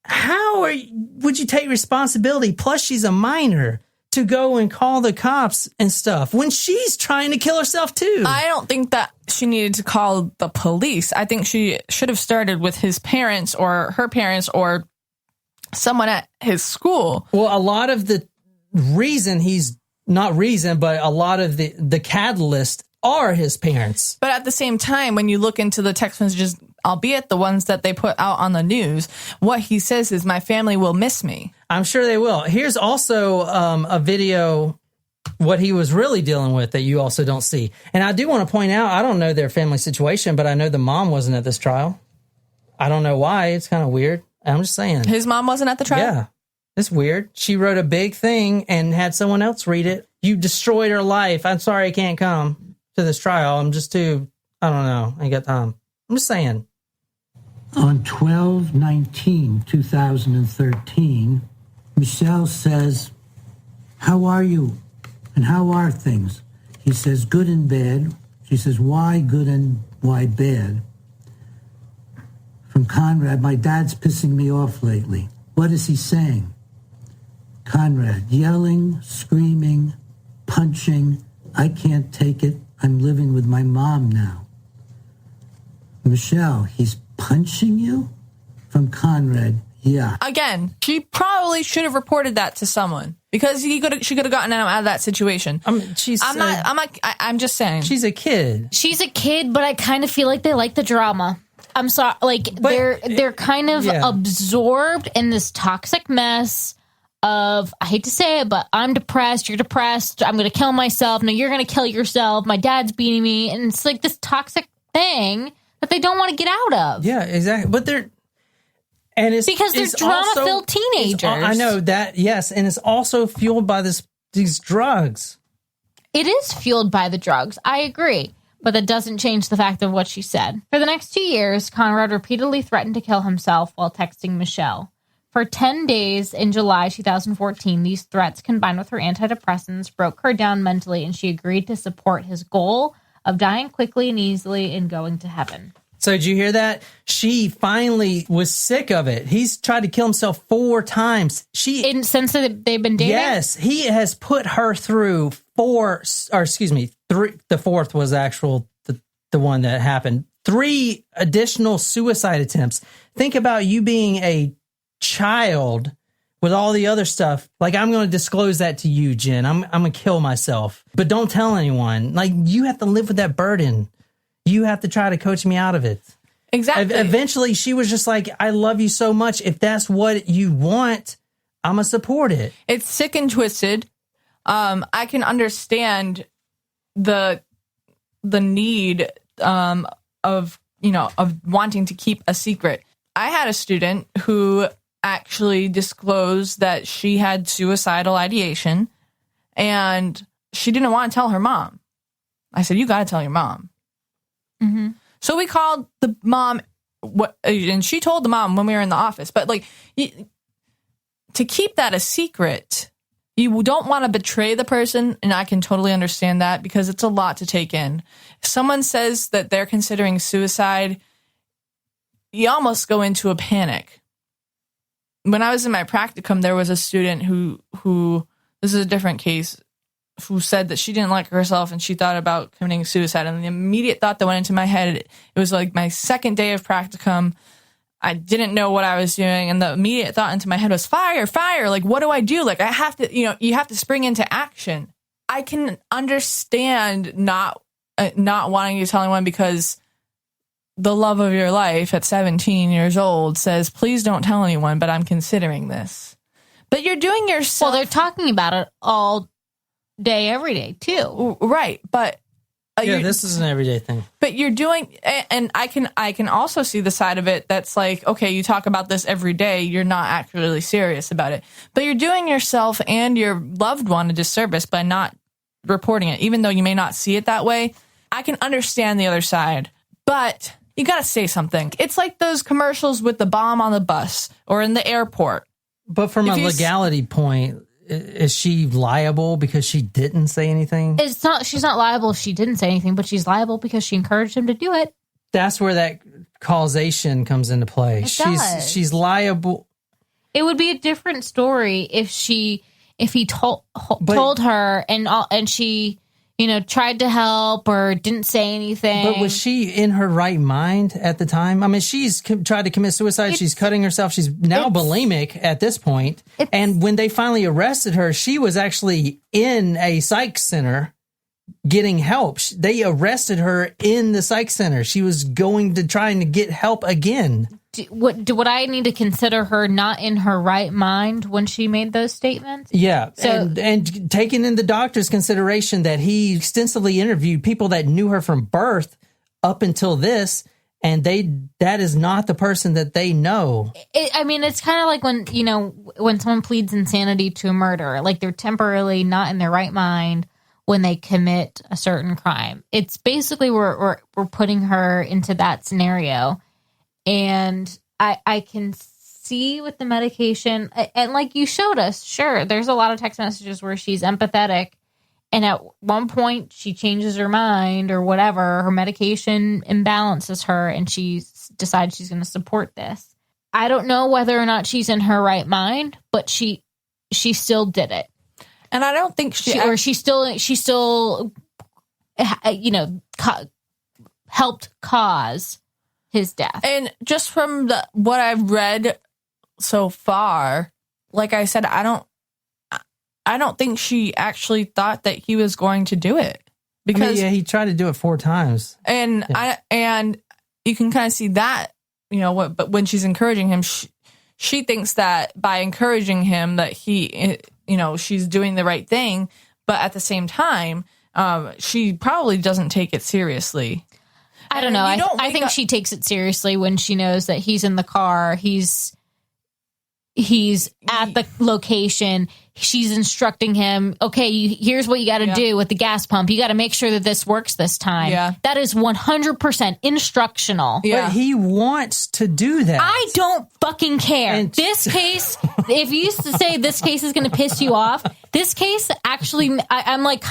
would you take responsibility? Plus, she's a minor, to go and call the cops and stuff when she's trying to kill herself too. I don't think that she needed to call the police. I think she should have started with his parents or her parents or someone at his school. Well, a lot of the reason but a lot of the catalyst are his parents. But at the same time, when you look into the text messages, albeit the ones that they put out on the news, what he says is, my family will miss me. I'm sure they will. Here's also a video, what he was really dealing with, that you also don't see. And I do want to point out, I don't know their family situation, but I know the mom wasn't at this trial. I don't know why. It's kind of weird. I'm just saying. His mom wasn't at the trial? Yeah. It's weird. She wrote a big thing and had someone else read it. You destroyed her life. I'm sorry I can't come to this trial. I'm just I don't know. I ain't got time. I'm just saying. On 12/19/2013, Michelle says, how are you? And how are things? He says, good and bad. She says, why good and why bad? From Conrad, my dad's pissing me off lately. What is he saying? Conrad, yelling, screaming, punching. I can't take it. I'm living with my mom now. Michelle, he's punching you? From Conrad, yeah. Again, she probably should have reported that to someone, because she could have gotten him out of that situation. I'm just saying. She's a kid. She's a kid, but I kind of feel like they like the drama. I'm sorry, they're kind of absorbed in this toxic mess of, I hate to say it, but I'm depressed, you're depressed, I'm going to kill myself, no, you're going to kill yourself, my dad's beating me, and it's like this toxic thing that they don't want to get out of. Yeah, exactly. But they're drama-filled teenagers. I know that, yes, and it's also fueled by these drugs. It is fueled by the drugs, I agree. But that doesn't change the fact of what she said. For the next 2 years, Conrad repeatedly threatened to kill himself while texting Michelle. For 10 days in July 2014, these threats, combined with her antidepressants, broke her down mentally, and she agreed to support his goal of dying quickly and easily and going to heaven. So did you hear that? She finally was sick of it. He's tried to kill himself 4 times. Since they've been dating? Yes, he has put her through 3. The fourth was the one that happened. 3 additional suicide attempts. Think about you being a child with all the other stuff. Like, I'm going to disclose that to you, Jen. I'm going to kill myself. But don't tell anyone. Like, you have to live with that burden. You have to try to coach me out of it. Exactly. Eventually, she was just like, I love you so much. If that's what you want, I'm going to support it. It's sick and twisted. I can understand the need of wanting to keep a secret. I had a student who actually disclosed that she had suicidal ideation, and she didn't want to tell her mom. I said, you got to tell your mom. Mm-hmm. So we called the mom, and she told the mom when we were in the office. But to keep that a secret, you don't want to betray the person, and I can totally understand that, because it's a lot to take in. If someone says that they're considering suicide, you almost go into a panic. When I was in my practicum, there was a student who this is a different case, who said that she didn't like herself and she thought about committing suicide. And the immediate thought that went into my head, it was like my second day of practicum. I didn't know what I was doing. And the immediate thought into my head was fire. Like, what do I do? Like, I have to, you have to spring into action. I can understand not wanting to tell anyone because the love of your life at 17 years old says, please don't tell anyone, but I'm considering this. But you're doing yourself. Well, they're talking about it all day, every day, too. Right. But this is an everyday thing. But you're doing, and I can also see the side of it that's like, okay, you talk about this every day, you're not actually serious about it. But you're doing yourself and your loved one a disservice by not reporting it, even though you may not see it that way. I can understand the other side, but you got to say something. It's like those commercials with the bomb on the bus or in the airport. But from a legality point, is she liable because she didn't say anything? It's not. She's not liable if she didn't say anything, but she's liable because she encouraged him to do it. That's where that causation comes into play. Does. She's liable. It would be a different story if he told her and she, tried to help or didn't say anything. But was she in her right mind at the time? I mean, she's tried to commit suicide. She's cutting herself. She's now bulimic at this point. And when they finally arrested her, she was actually in a psych center getting help. They arrested her in the psych center. She was trying to get help again. Would I need to consider her not in her right mind when she made those statements? Yeah. So, and taking in the doctor's consideration that he extensively interviewed people that knew her from birth up until this, and that is not the person that they know. It's kind of like when someone pleads insanity to a murderer, like they're temporarily not in their right mind when they commit a certain crime. It's basically we're putting her into that scenario. And I can see with the medication, and like you showed us, sure, there's a lot of text messages where she's empathetic, and at one point she changes her mind or whatever, her medication imbalances her, and she decides she's going to support this. I don't know whether or not she's in her right mind, but she still did it. And I don't think she still helped cause his death. And just from what I've read so far, like I said, I don't think she actually thought that he was going to do it, because he tried to do it 4 times, and you can kind of see that, but when she's encouraging him, she thinks that by encouraging him that he, she's doing the right thing, but at the same time, she probably doesn't take it seriously. I don't know. I think she takes it seriously when she knows that he's in the car. He's at the location. She's instructing him, okay, here's what you got to do with the gas pump. You got to make sure that this works this time. Yeah. That is 100% instructional. Yeah. But he wants to do that. I don't fucking care. And this case, if you used to say this case is going to piss you off, this case actually, I'm like,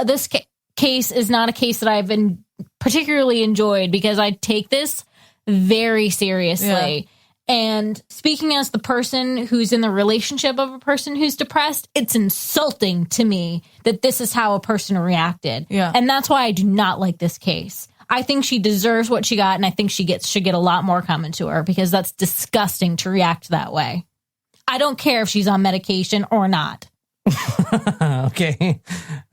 this case is not a case that I've been particularly enjoyed, because I take this very seriously. Yeah. And speaking as the person who's in the relationship of a person who's depressed, it's insulting to me that this is how a person reacted. Yeah. And that's why I do not like this case. I think she deserves what she got, and I think she should get a lot more coming to her, because that's disgusting to react that way. I don't care if she's on medication or not. Okay.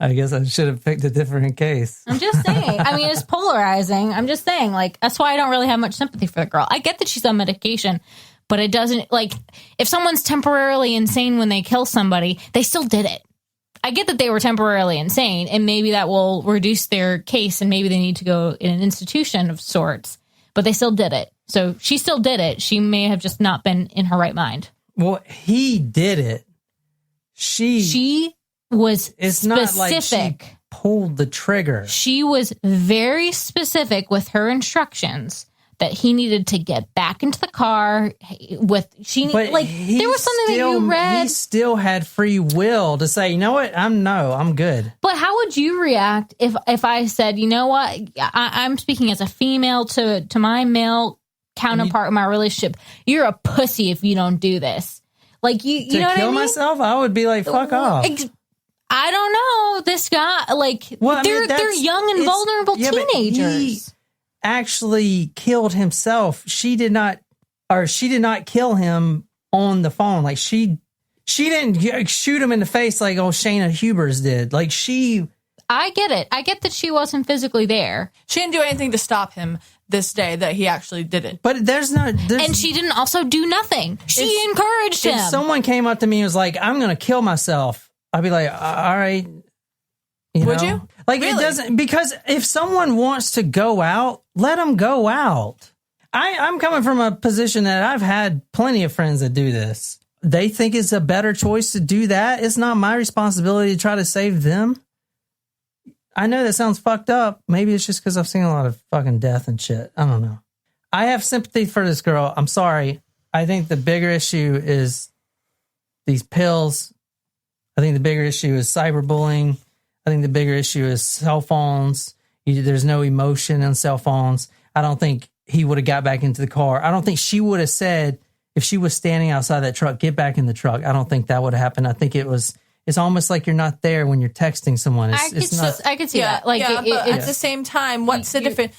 I guess I should have picked a different case. I'm just saying. I mean, it's polarizing. I'm just saying, like, that's why I don't really have much sympathy for the girl. I get that she's on medication, but it doesn't, like, if someone's temporarily insane when they kill somebody, they still did it. I get that they were temporarily insane, and maybe that will reduce their case, and maybe they need to go in an institution of sorts, but they still did it. So she still did it. She may have just not been in her right mind. Well, he did it. She was specific. Not like she pulled the trigger. She was very specific with her instructions that he needed to get back into the car with. There was something that you read. He still had free will to say, you know what, I'm good. But how would you react if I said, you know what, I'm speaking as a female to my male counterpart in my relationship. You're a pussy if you don't do this. Like you To know what I kill mean? myself, I would be like, fuck off. I don't know. This guy, like, Well, I mean, they're that's- young and it's- vulnerable yeah, but teenagers. he actually killed himself. She did not kill him on the phone. Like she didn't shoot him in the face like old Shayna Hubers did. Like I get it. I get that she wasn't physically there. She didn't do anything to stop him this day that he actually did it. but there's And she didn't also do nothing. She encouraged him. if someone came up to me and was like, I'm going to kill myself, I'd be like, all right. Would know? you? Like Really? it doesn't, because if someone wants to go out, let them go out. I'm coming from a position that I've had plenty of friends that do this. They think it's a better choice to do that. It's not my responsibility to try to save them. I know that sounds fucked up. Maybe it's just because I've seen a lot of fucking death and shit. I don't know. I have sympathy for this girl. I'm sorry. I think the bigger issue is these pills. I think the bigger issue is cyberbullying. I think the bigger issue is cell phones. There's no emotion on cell phones. I don't think he would have got back into the car. I don't think she would have said, if she was standing outside that truck, get back in the truck. I don't think that would have happened. I think it's almost like you're not there when you're texting someone. I could see that. Like, but at the same time, what's the difference?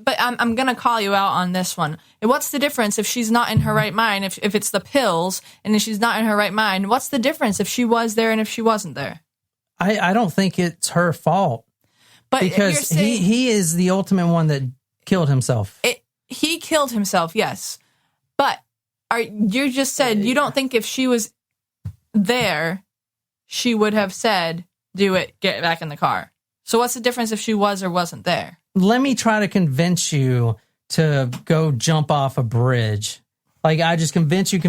But I'm gonna call you out on this one. What's the difference if she's not in her right mind? If it's the pills and if she's not in her right mind, what's the difference if she was there and if she wasn't there? I don't think it's her fault, But because you're saying, he is the ultimate one that killed himself. he killed himself, yes, but you just said you don't think if she was there, she would have said, do it, get back in the car. So what's the difference if she was or wasn't there? Let me try to convince you to go jump off a bridge. Like, I just convince you.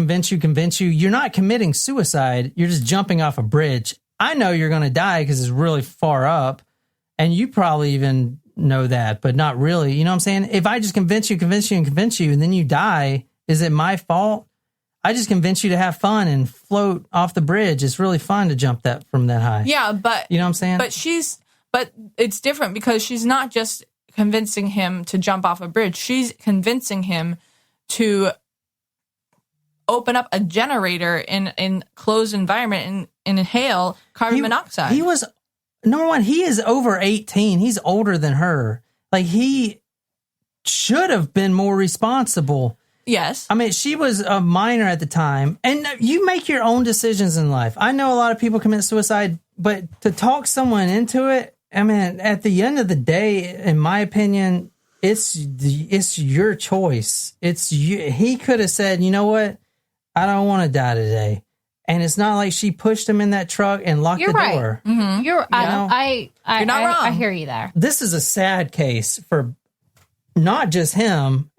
You're not committing suicide. You're just jumping off a bridge. I know you're going to die because it's really far up, and you probably even know that, but not really. You know what I'm saying? If I just convince you, and then you die, is it my fault? I just convince you to have fun and float off the bridge. It's really fun to jump from that high. Yeah, but you know what I'm saying? But it's different because she's not just convincing him to jump off a bridge. She's convincing him to open up a generator in closed environment and inhale carbon monoxide. He was, number one, he is over 18. He's older than her. Like, he should have been more responsible. Yes. I mean, she was a minor at the time, and you make your own decisions in life. I know a lot of people commit suicide, but to talk someone into it, I mean, at the end of the day, in my opinion, it's your choice. It's you. He could have said, you know what? I don't want to die today. And it's not like she pushed him in that truck and locked the door. Mm-hmm. You're not wrong. I hear you there. This is a sad case for not just him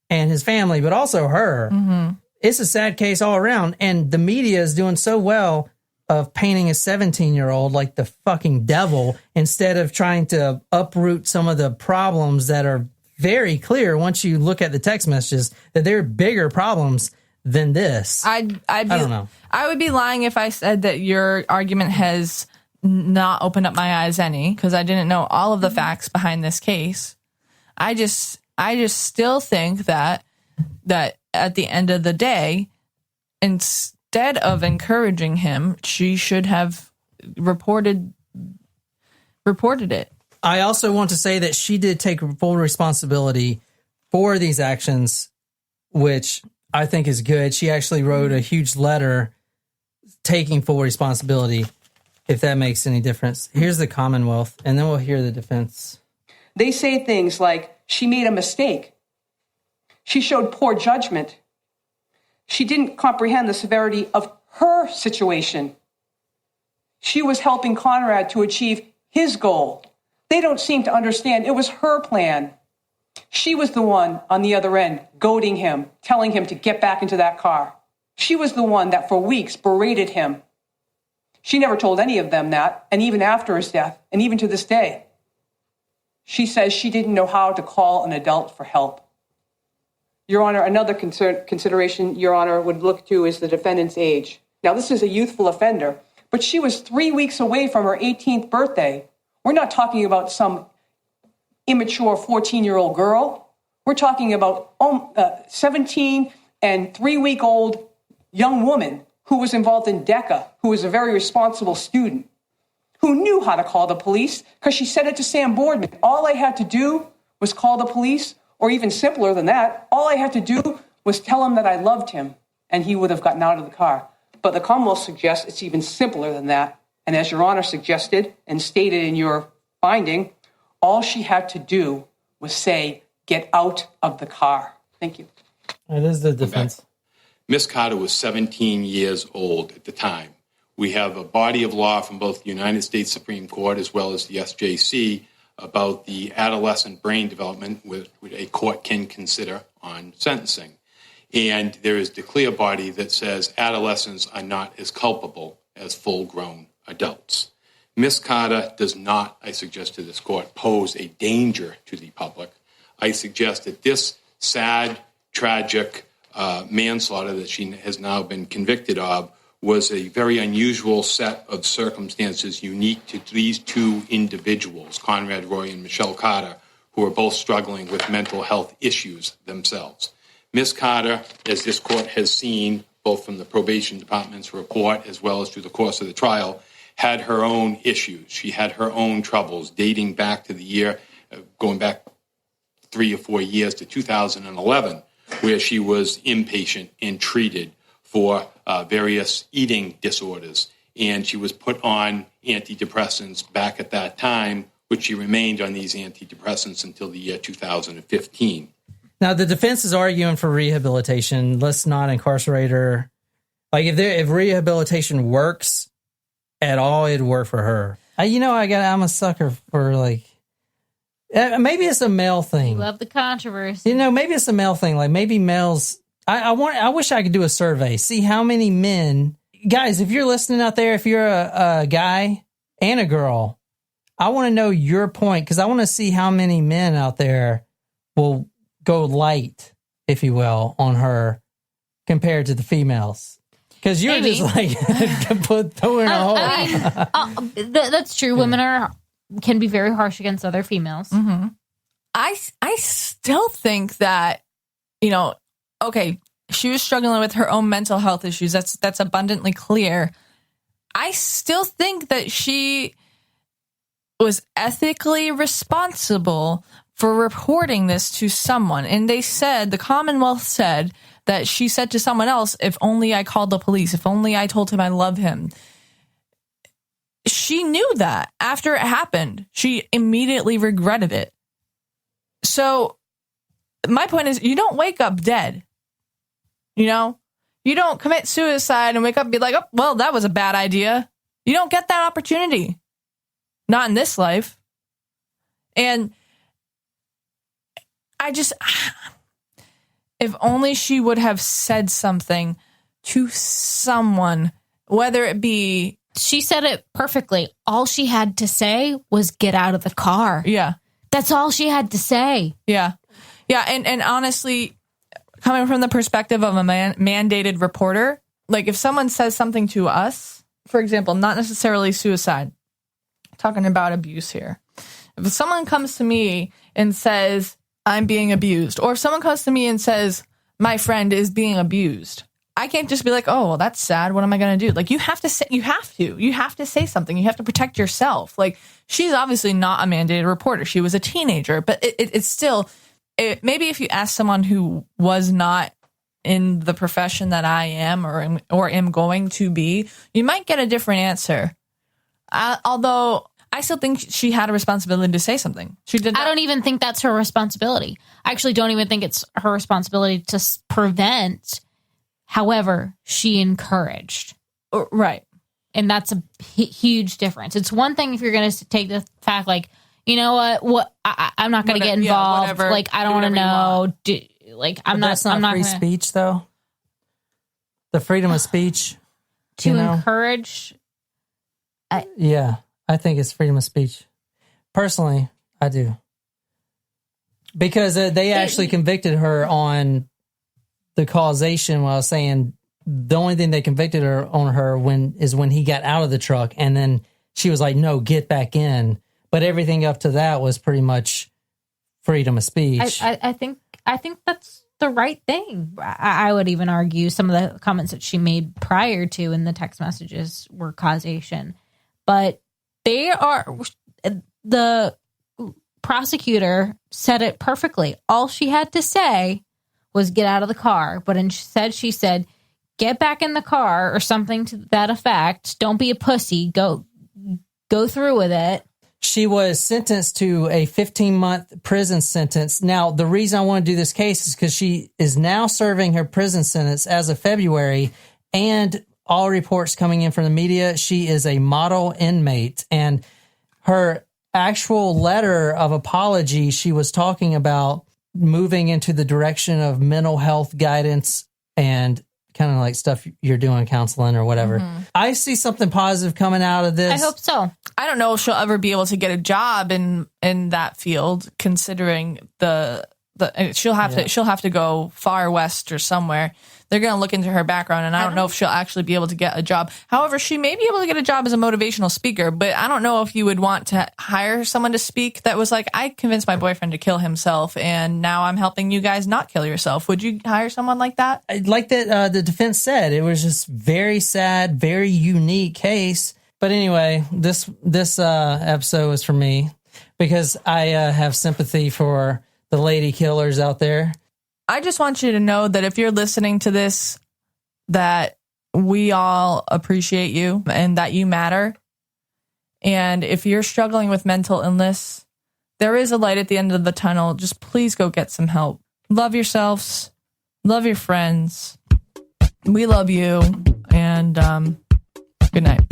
and his family, but also her. Mm-hmm. It's a sad case all around. And the media is doing so well of painting a 17-year-old like the fucking devil instead of trying to uproot some of the problems that are very clear once you look at the text messages, that there are bigger problems than this. I don't know. I would be lying if I said that your argument has not opened up my eyes any, because I didn't know all of the facts behind this case. I just still think that at the end of the day, instead of encouraging him, she should have reported it. I also want to say that she did take full responsibility for these actions, which I think is good. She actually wrote a huge letter taking full responsibility, if that makes any difference. Here's the Commonwealth, and then we'll hear the defense. They say things like, she made a mistake. She showed poor judgment. She didn't comprehend the severity of her situation. She was helping Conrad to achieve his goal. They don't seem to understand it was her plan. She was the one on the other end, goading him, telling him to get back into that car. She was the one that for weeks berated him. She never told any of them that, and even after his death, and even to this day. She says she didn't know how to call an adult for help. Your Honor, another consideration Your Honor would look to is the defendant's age. Now, this is a youthful offender, but she was 3 weeks away from her 18th birthday. We're not talking about some immature 14-year-old girl. We're talking about 17 and 3-week-old young woman who was involved in DECA, who was a very responsible student, who knew how to call the police because she said it to Sam Boardman. All I had to do was call the police, or even simpler than that, all I had to do was tell him that I loved him, and he would have gotten out of the car. But the Commonwealth suggests it's even simpler than that. And as Your Honor suggested and stated in your finding, all she had to do was say, get out of the car. Thank you. It is the defense. Miss Carter was 17 years old at the time. We have a body of law from both the United States Supreme Court as well as the SJC about the adolescent brain development which a court can consider on sentencing. And there is the clear body that says adolescents are not as culpable as full-grown adults. Miss Carter does not, I suggest to this court, pose a danger to the public. I suggest that this sad, tragic manslaughter that she has now been convicted of was a very unusual set of circumstances unique to these two individuals, Conrad Roy and Michelle Carter, who are both struggling with mental health issues themselves. Miss Carter, as this court has seen, both from the probation department's report as well as through the course of the trial, had her own issues. She had her own troubles dating back to the year, going back 3 or 4 years to 2011, where she was inpatient and treated for various eating disorders. And she was put on antidepressants back at that time, which she remained on these antidepressants until the year 2015. Now, the defense is arguing for rehabilitation. Let's not incarcerate her. Like, if rehabilitation works at all, it'd work for her. I'm a sucker for, like, maybe it's a male thing. You love the controversy. Maybe it's a male thing. Like, maybe males. I wish I could do a survey, see how many men. Guys, if you're listening out there, if you're a guy and a girl, I want to know your point, because I want to see how many men out there will go light, if you will, on her compared to the females. Because you're just like throw her in a hole. That's true. Women can be very harsh against other females. Mm-hmm. I still think that, okay, she was struggling with her own mental health issues. That's abundantly clear. I still think that she was ethically responsible for reporting this to someone. And the Commonwealth said that she said to someone else, if only I called the police, if only I told him I love him. She knew that after it happened. She immediately regretted it. So my point is, you don't wake up dead. You don't commit suicide and wake up and be like, oh, well, that was a bad idea. You don't get that opportunity. Not in this life. And if only she would have said something to someone, whether it be... She said it perfectly. All she had to say was get out of the car. Yeah. That's all she had to say. Yeah. Yeah. And honestly, coming from the perspective of a mandated reporter, like if someone says something to us, for example, not necessarily suicide, talking about abuse here. If someone comes to me and says, I'm being abused, or if someone comes to me and says, my friend is being abused, I can't just be like, oh, well, that's sad. What am I going to do? Like, you have to say something. You have to protect yourself. Like, she's obviously not a mandated reporter. She was a teenager, but it's still, maybe if you ask someone who was not in the profession that I am or am going to be, you might get a different answer. Although I still think she had a responsibility to say something. She did not. I don't even think that's her responsibility. I actually don't even think it's her responsibility to prevent. However, she encouraged. Right. And that's a huge difference. It's one thing if you're going to take the fact, like, you know what, I'm not going to get involved. Yeah, like, I don't want to know. That's not free speech, though. The freedom of speech. To encourage. Yeah, I think it's freedom of speech. Personally, I do. Because they actually convicted her on the causation while saying the only thing they convicted her on is when he got out of the truck, and then she was like, no, get back in. But everything up to that was pretty much freedom of speech. I think that's the right thing. I would even argue some of the comments that she made prior to in the text messages were causation. But the prosecutor said it perfectly. All she had to say was get out of the car. But instead she said, get back in the car or something to that effect. Don't be a pussy. Go through with it. She was sentenced to a 15-month prison sentence. Now, the reason I want to do this case is because she is now serving her prison sentence as of February, and all reports coming in from the media, she is a model inmate. And her actual letter of apology, she was talking about moving into the direction of mental health guidance and kind of like stuff you're doing counseling or whatever. I see something positive coming out of this. I hope so. I don't know if she'll ever be able to get a job in that field, considering she'll have to go far west or somewhere. They're going to look into her background, and I don't know if she'll actually be able to get a job. However, she may be able to get a job as a motivational speaker, but I don't know if you would want to hire someone to speak that was like, I convinced my boyfriend to kill himself, and now I'm helping you guys not kill yourself. Would you hire someone like that? Like that, the defense said, it was just very sad, very unique case. But anyway, this episode is for me because I have sympathy for the lady killers out there. I just want you to know that if you're listening to this, that we all appreciate you and that you matter. And if you're struggling with mental illness, there is a light at the end of the tunnel. Just please go get some help. Love yourselves. Love your friends. We love you. And good night.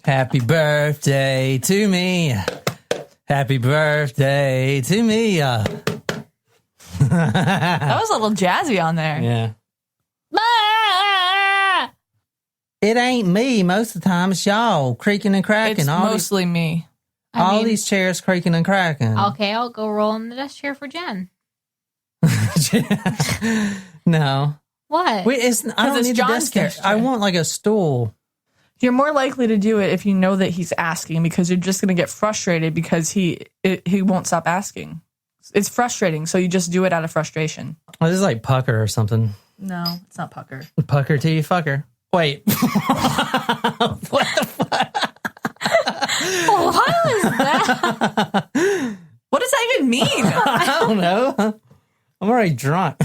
Happy birthday to me. Happy birthday to me. That was a little jazzy on there. Yeah. It ain't me most of the time. It's y'all creaking and cracking. It's mostly me. All these chairs creaking and cracking. Okay, I'll go roll in the desk chair for Jen. No. What? Wait, I don't it's need John's a desk chair. desk chair. I want like a stool. You're more likely to do it if you know that he's asking, because you're just going to get frustrated because he won't stop asking. It's frustrating, so you just do it out of frustration. Oh, this is like pucker or something. No, it's not pucker. Pucker till you fucker. Wait. What the fuck? What was that? What does that even mean? I don't know. I'm already drunk.